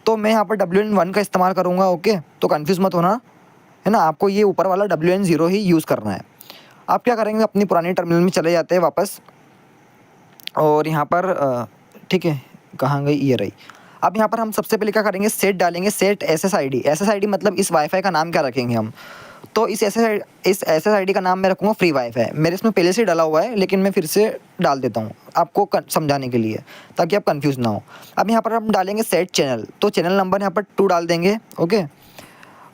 तो मैं यहाँ पर WLAN 1 का इस्तेमाल करूँगा। ओके, तो कन्फ्यूज़ मत होना, है ना, आपको ये ऊपर वाला WLAN 0 ही यूज़ करना है। आप क्या करेंगे, अपनी पुरानी टर्मिनल में चले जाते हैं वापस और यहाँ पर ठीक है, कहाँ गई, ये रही। अब यहाँ पर हम सबसे पहले क्या करेंगे, सेट डालेंगे, सेट SSID मतलब इस वाईफाई का नाम क्या रखेंगे हम। तो इस SSID का नाम मैं रखूँगा फ्री वाईफाई। मेरे इसमें पहले से डाला हुआ है लेकिन मैं फिर से डाल देता हूँ आपको समझाने के लिए ताकि आप कंफ्यूज ना हो। अब यहाँ पर हम डालेंगे सेट चैनल। तो चैनल नंबर यहाँ पर 2 डाल देंगे। ओके,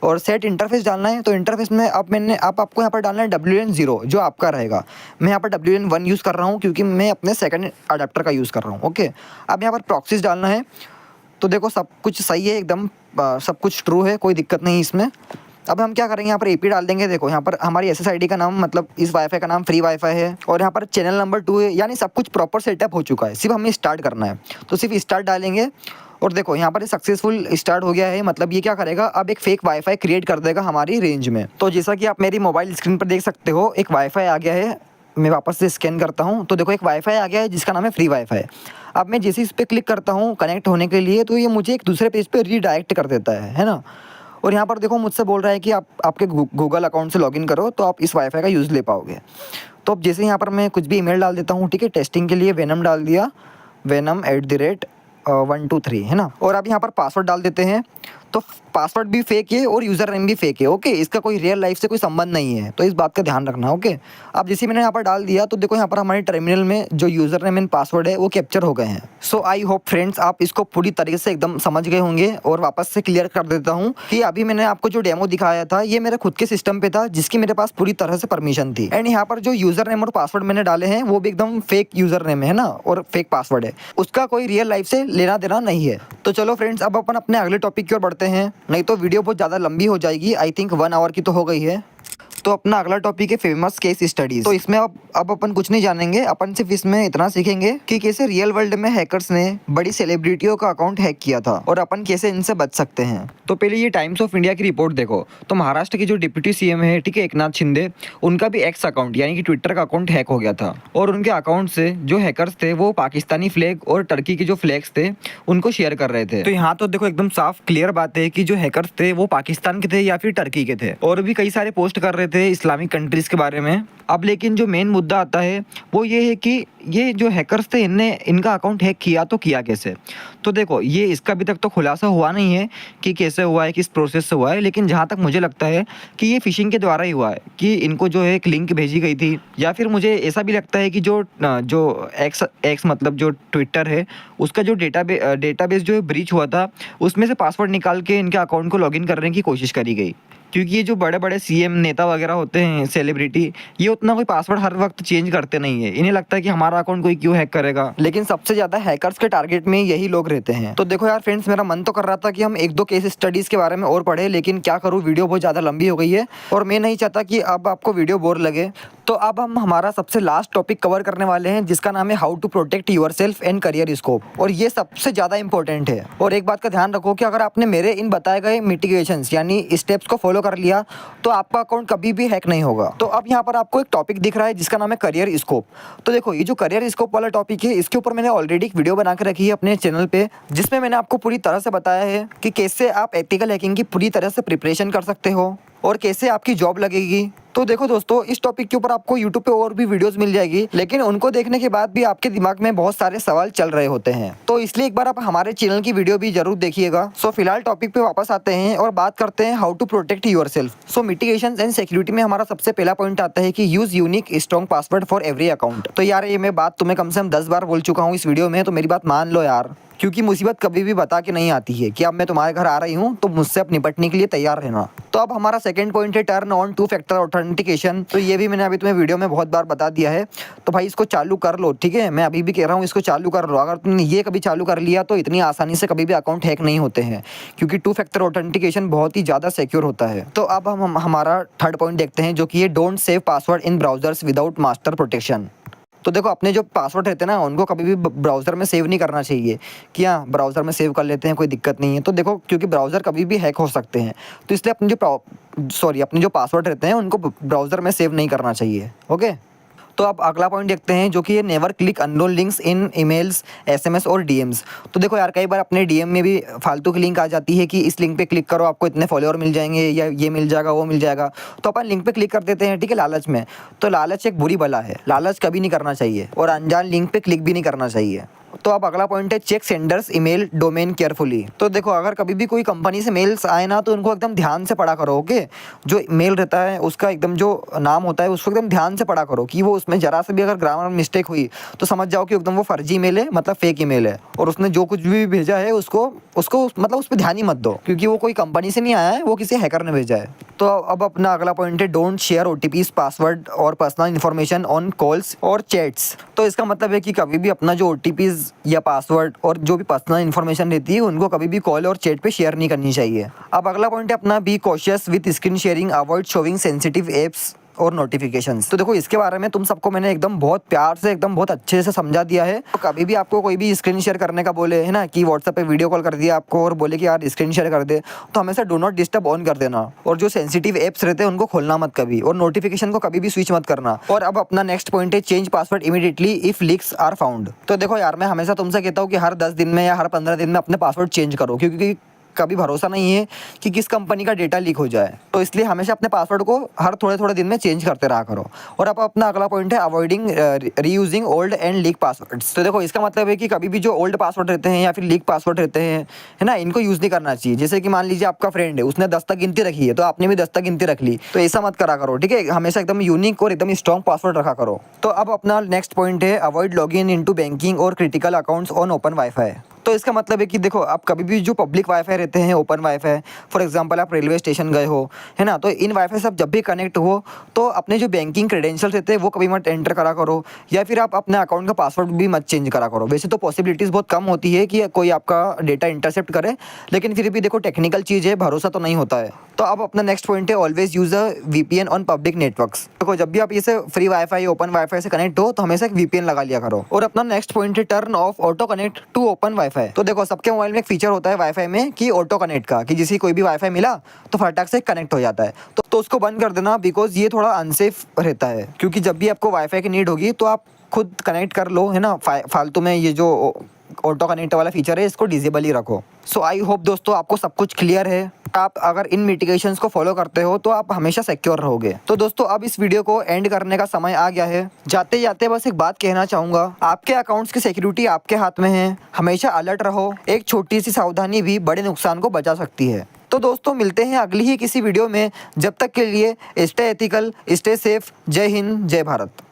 और सेट इंटरफेस डालना है। तो इंटरफेस में आपको यहाँ पर डालना है WLAN 0 जो आपका रहेगा। मैं यहाँ पर WLAN 1 यूज़ कर रहा हूँ क्योंकि मैं अपने सेकंड अडाप्टर का यूज़ कर रहा हूँ। ओके, अब यहाँ पर प्रॉक्सीज डालना है। तो देखो सब कुछ सही है एकदम, सब कुछ ट्रू है, कोई दिक्कत नहीं इसमें। अब हम क्या करेंगे, यहाँ पर AP डाल देंगे। देखो यहाँ पर हमारी SSID का नाम, मतलब इस वाईफाई का नाम फ्री वाईफाई है और यहाँ पर चैनल नंबर 2 है, यानी सब कुछ प्रॉपर सेटअप हो चुका है, सिर्फ हमें स्टार्ट करना है। तो सिर्फ स्टार्ट डालेंगे और देखो यहाँ पर सक्सेसफुल स्टार्ट हो गया है। मतलब ये क्या करेगा, अब एक फेक वाईफाई क्रिएट कर देगा हमारी रेंज में। तो जैसा कि आप मेरी मोबाइल स्क्रीन पर देख सकते हो, एक वाईफाई आ गया है। मैं वापस से स्कैन करता हूँ तो देखो एक वाईफाई आ गया है जिसका नाम है फ्री वाईफाई। अब मैं जैसे इस पर क्लिक करता हूँ कनेक्ट होने के लिए, तो ये मुझे एक दूसरे पेज पे रीडायरेक्ट कर देता है ना। और यहाँ पर देखो मुझसे बोल रहा है कि आपके गूगल अकाउंट से लॉगिन करो तो आप इस वाईफाई का यूज़ ले पाओगे। तो अब जैसे यहाँ पर मैं कुछ भी ईमेल डाल देता हूँ, ठीक है, टेस्टिंग के लिए वेनम डाल दिया, venom@123, है ना। और अब यहाँ पर पासवर्ड डाल देते हैं। तो पासवर्ड भी फेक है और यूज़र नेम भी फेक है। ओके, इसका कोई रियल लाइफ से कोई संबंध नहीं है, तो इस बात का ध्यान रखना। ओके, अब जैसे मैंने यहाँ पर डाल दिया तो देखो यहाँ पर हमारे टर्मिनल में जो यूज़र नेम एंड पासवर्ड है वो कैप्चर हो गए हैं। सो आई होप फ्रेंड्स आप इसको पूरी तरीके से एकदम समझ गए होंगे। और वापस से क्लियर कर देता हूँ कि अभी मैंने आपको जो डेमो दिखाया था ये मेरे खुद के सिस्टम पे था जिसकी मेरे पास पूरी तरह से परमिशन थी। एंड यहाँ पर जो यूज़र नेम और पासवर्ड मैंने डाले हैं वो भी एकदम फेक यूज़र नेम है ना और फेक पासवर्ड है, उसका कोई रियल लाइफ से लेना देना नहीं है। तो चलो फ्रेंड्स, अब अपन अपने अगले टॉपिक की ओर बढ़ते हैं, नहीं तो वीडियो बहुत ज़्यादा लंबी हो जाएगी। आई थिंक 1 आवर की तो हो गई है। तो अपना अगला टॉपिक है फेमस केस स्टडीज। तो इसमें अब अपन कुछ नहीं जानेंगे, अपन सिर्फ इसमें इतना सीखेंगे कि कैसे रियल वर्ल्ड में हैकर्स ने बड़ी सेलिब्रिटियों का अकाउंट हैक किया था और अपन कैसे इनसे बच सकते हैं। तो पहले ये टाइम्स ऑफ इंडिया की रिपोर्ट देखो। तो महाराष्ट्र के जो डिप्टी CM है, ठीक है, एकनाथ शिंदे, उनका भी एक्स अकाउंट यानी कि ट्विटर का अकाउंट हैक हो गया था। और उनके अकाउंट से जो हैकर्स थे वो पाकिस्तानी फ्लैग और टर्की के जो फ्लैग्स थे उनको शेयर कर रहे थे। तो यहाँ तो देखो एकदम साफ क्लियर बात है कि जो हैकर्स थे वो पाकिस्तान के थे या फिर टर्की के थे। और भी कई सारे पोस्ट कर रहे थे थे इस्लामिक कंट्रीज़ के बारे में। अब लेकिन जो मेन मुद्दा आता है वो ये है कि ये जो हैकर्स थे इनका अकाउंट हैक किया तो किया कैसे? तो देखो ये इसका अभी तक तो खुलासा हुआ नहीं है कि कैसे हुआ है, किस प्रोसेस से हुआ है, लेकिन जहाँ तक मुझे लगता है कि ये फ़िशिंग के द्वारा ही हुआ है कि इनको जो है एक लिंक भेजी गई थी, या फिर मुझे ऐसा भी लगता है कि जो एक्स मतलब जो ट्विटर है उसका जो डेटाबेस जो है ब्रीच हुआ था, उसमें से पासवर्ड निकाल के इनके अकाउंट को लॉगिन करने की कोशिश करी गई। क्योंकि ये जो बड़े-बड़े सीएम नेता वगैरह होते हैं, सेलिब्रिटी, ये उतना कोई पासवर्ड हर वक्त चेंज करते नहीं है। इन्हें लगता है कि हमारा अकाउंट कोई क्यों हैक करेगा, लेकिन सबसे ज़्यादा हैकर्स के टारगेट में यही लोग रहते हैं। तो देखो यार फ्रेंड्स, मेरा मन तो कर रहा था कि हम 1-2 केस स्टडीज़ के बारे में और पढ़े, लेकिन क्या करूँ, वीडियो बहुत ज़्यादा लंबी हो गई है और मैं नहीं चाहता कि अब आपको वीडियो बोर लगे। तो अब हम हमारा सबसे लास्ट टॉपिक कवर करने वाले हैं, जिसका नाम है how to protect yourself and career scope, और ये सबसे ज़्यादा इंपॉर्टेंट है। और एक बात का ध्यान रखो कि अगर आपने मेरे इन बताए गए मिटिगेशंस यानी स्टेप्स को फॉलो कर लिया तो आपका अकाउंट कभी भी हैक नहीं होगा। तो अब यहाँ पर आपको एक टॉपिक दिख रहा है जिसका नाम है करियर स्कोप। तो देखो ये जो करियर स्कोप वाला टॉपिक है, इसके ऊपर मैंने ऑलरेडी एक वीडियो बना के रखी है अपने चैनल पे, जिसमें मैंने आपको पूरी तरह से बताया है कि कैसे आप एथिकल हैकिंग की पूरी तरह से प्रिपरेशन कर सकते हो और कैसे आपकी जॉब लगेगी। तो देखो दोस्तों, इस टॉपिक के ऊपर आपको यूट्यूब पे और भी वीडियोस मिल जाएगी, लेकिन उनको देखने के बाद भी आपके दिमाग में बहुत सारे सवाल चल रहे होते हैं। तो इसलिए एक बार आप हमारे चैनल की वीडियो भी जरूर देखिएगा। सो फिलहाल टॉपिक पे वापस आते हैं और बात करते हैं how to protect yourself. So mitigation and security में हमारा सबसे पहला पॉइंट आता है कि use unique strong password for every account. तो यार ये मैं बात तुम्हें कम से कम 10 बार बोल चुका हूँ इस वीडियो में, तो मेरी बात मान लो यार, क्योंकि मुसीबत कभी भी बता के नहीं आती है कि अब मैं तुम्हारे घर आ रही हूँ तो मुझसे अब निपटने के लिए तैयार रहना। तो अब हमारा सेकंड पॉइंट है टर्न ऑन 2 फैक्टर ऑथेंटिकेशन। तो ये भी मैंने अभी तुम्हें वीडियो में बहुत बार बता दिया है, तो भाई इसको चालू कर लो, ठीक है। मैं अभी भी कह रहा हूँ इसको चालू कर लो। अगर तुमने ये कभी चालू कर लिया तो इतनी आसानी से कभी भी अकाउंट हैक नहीं होते हैं, क्योंकि 2 फैक्टर ऑथेंटिकेशन बहुत ही ज़्यादा सिक्योर होता है। तो अब हम हमारा थर्ड पॉइंट देखते हैं, जो कि ये don't save password in browsers without master protection. तो देखो अपने जो पासवर्ड रहते हैं ना, उनको कभी भी ब्राउज़र में सेव नहीं करना चाहिए कि हाँ ब्राउज़र में सेव कर लेते हैं, कोई दिक्कत नहीं है। तो देखो क्योंकि ब्राउज़र कभी भी हैक हो सकते हैं, तो इसलिए अपने जो पासवर्ड रहते हैं उनको ब्राउज़र में सेव नहीं करना चाहिए। ओके, तो अब अगला पॉइंट देखते हैं, जो कि ये never click unknown links in emails, SMS और डीएम्स। तो देखो यार कई बार अपने डीएम में भी फालतू की लिंक आ जाती है कि इस लिंक पे क्लिक करो आपको इतने फॉलोअर मिल जाएंगे, या ये मिल जाएगा वो मिल जाएगा। तो अपन लिंक पे क्लिक कर देते हैं, ठीक है, लालच में। तो लालच एक बुरी बला है, लालच कभी नहीं करना चाहिए और अनजान लिंक पे क्लिक भी नहीं करना चाहिए। तो अब अगला पॉइंट है check sender's email domain carefully. तो देखो अगर कभी भी कोई कंपनी से मेल्स आए ना, तो उनको एकदम ध्यान से पढ़ा करो। ओके, जो मेल रहता है उसका एकदम जो नाम होता है उसको एकदम ध्यान से पढ़ा करो कि वो उसमें जरा से भी अगर ग्रामर मिस्टेक हुई तो समझ जाओ कि एकदम वो फर्जी मेल है, मतलब फेक ईमेल है, और उसने जो कुछ भी भेजा है उसको मतलब उस पर ध्यान ही मत दो, क्योंकि वो कोई कंपनी से नहीं आया है, वो किसी हैकर ने भेजा है। तो अब अपना अगला पॉइंट है डोंट शेयर ओटीपीज, पासवर्ड और पर्सनल इन्फॉर्मेशन ऑन कॉल्स और चैट्स। तो इसका मतलब है कि कभी भी अपना जो ओटीपीज या पासवर्ड और जो भी पर्सनल इन्फॉर्मेशन रहती है उनको कभी भी कॉल और चैट पे शेयर नहीं करनी चाहिए। अब अगला पॉइंट है अपना be cautious with screen sharing, avoid showing sensitive apps और नोटिफिकेशंस। तो देखो इसके बारे में तुम सबको मैंने एकदम बहुत प्यार से एकदम बहुत अच्छे से समझा दिया है। तो कभी भी आपको कोई भी स्क्रीन शेयर करने का बोले है ना, कि व्हाट्सएप पे वीडियो कॉल कर दिया आपको और बोले कि यार स्क्रीन शेयर कर दे, तो हमेशा डू नॉट डिस्टर्ब ऑन कर देना, और जो सेंसिटिव एप्स रहते हैं उनको खोलना मत कभी, और नोटिफिकेशन को कभी भी स्विच मत करना। और अब अपना नेक्स्ट पॉइंट है change password immediately if leaks are found. तो देखो यार मैं हमेशा तुमसे कहता हूँ कि हर 10 दिन में या हर 15 दिन में अपने पासवर्ड चेंज करो, क्योंकि कभी भरोसा नहीं है कि किस कंपनी का डेटा लीक हो जाए। तो इसलिए हमेशा अपने पासवर्ड को हर थोड़े दिन में चेंज करते रहा करो। और अब अपना अगला पॉइंट है avoiding reusing old and leak passwords. तो देखो इसका मतलब है कि कभी भी जो ओल्ड पासवर्ड रहते हैं या फिर लीक पासवर्ड रहते हैं, है ना, इनको यूज़ नहीं करना चाहिए। जैसे कि मान लीजिए आपका फ्रेंड है, उसने 10 तक गिनती रखी है तो आपने भी 10 तक गिनती रख ली, तो ऐसा मत करा करो, ठीक है। हमेशा एकदम यूनिक और एकदम स्ट्रॉन्ग पासवर्ड रखा करो। तो अब अपना नेक्स्ट पॉइंट है अवॉइड लॉगिन इनटू बैंकिंग और critical accounts on open WiFi. तो इसका मतलब है कि देखो आप कभी भी जो पब्लिक वाईफाई रहते हैं, ओपन वाईफाई, फॉर एग्जांपल आप रेलवे स्टेशन गए हो, है ना, तो इन वाईफाई से आप जब भी कनेक्ट हो तो अपने जो बैंकिंग क्रेडेंशियल रहते हैं वो कभी मत एंटर करा करो, या फिर आप अपने अकाउंट का पासवर्ड भी मत चेंज करा करो। वैसे तो पॉसिबिलिटीज़ बहुत कम होती है कि कोई आपका डेटा इंटरसेप्ट करे, लेकिन फिर भी देखो टेक्निकल चीज़ है, भरोसा तो नहीं होता है। तो अब अपना नेक्स्ट पॉइंट है always use a VPN on public networks. देखो जब भी आप इसे फ्री वाईफाई, ओपन वाईफाई से कनेक्ट हो तो हमेशा एक वीपीएन लगा लिया करो। और अपना नेक्स्ट पॉइंट है turn off auto connect to open WiFi. तो देखो सबके मोबाइल में एक फीचर होता है वाईफाई में कि ऑटो कनेक्ट का, कि जिसे कोई भी वाईफाई मिला तो फटाक से कनेक्ट हो जाता है। तो उसको बंद कर देना, बिकॉज ये थोड़ा अनसेफ रहता है, क्योंकि जब भी आपको वाईफाई की नीड होगी तो आप खुद कनेक्ट कर लो, है ना, फालतू में ये जो ऑटो कनेक्ट वाला फीचर है इसको डिसेबल ही रखो। सो आई होप दोस्तों आपको सब कुछ क्लियर है। आप अगर इन मिटिगेशंस को फॉलो करते हो तो आप हमेशा सिक्योर रहोगे। तो दोस्तों अब इस वीडियो को एंड करने का समय आ गया है। जाते जाते बस एक बात कहना चाहूँगा, आपके अकाउंट्स की सिक्योरिटी आपके हाथ में है। हमेशा अलर्ट रहो, एक छोटी सी सावधानी भी बड़े नुकसान को बचा सकती है। तो दोस्तों मिलते हैं अगली ही किसी वीडियो में। जब तक के लिए स्टे एथिकल, स्टे सेफ। जय हिंद, जय भारत।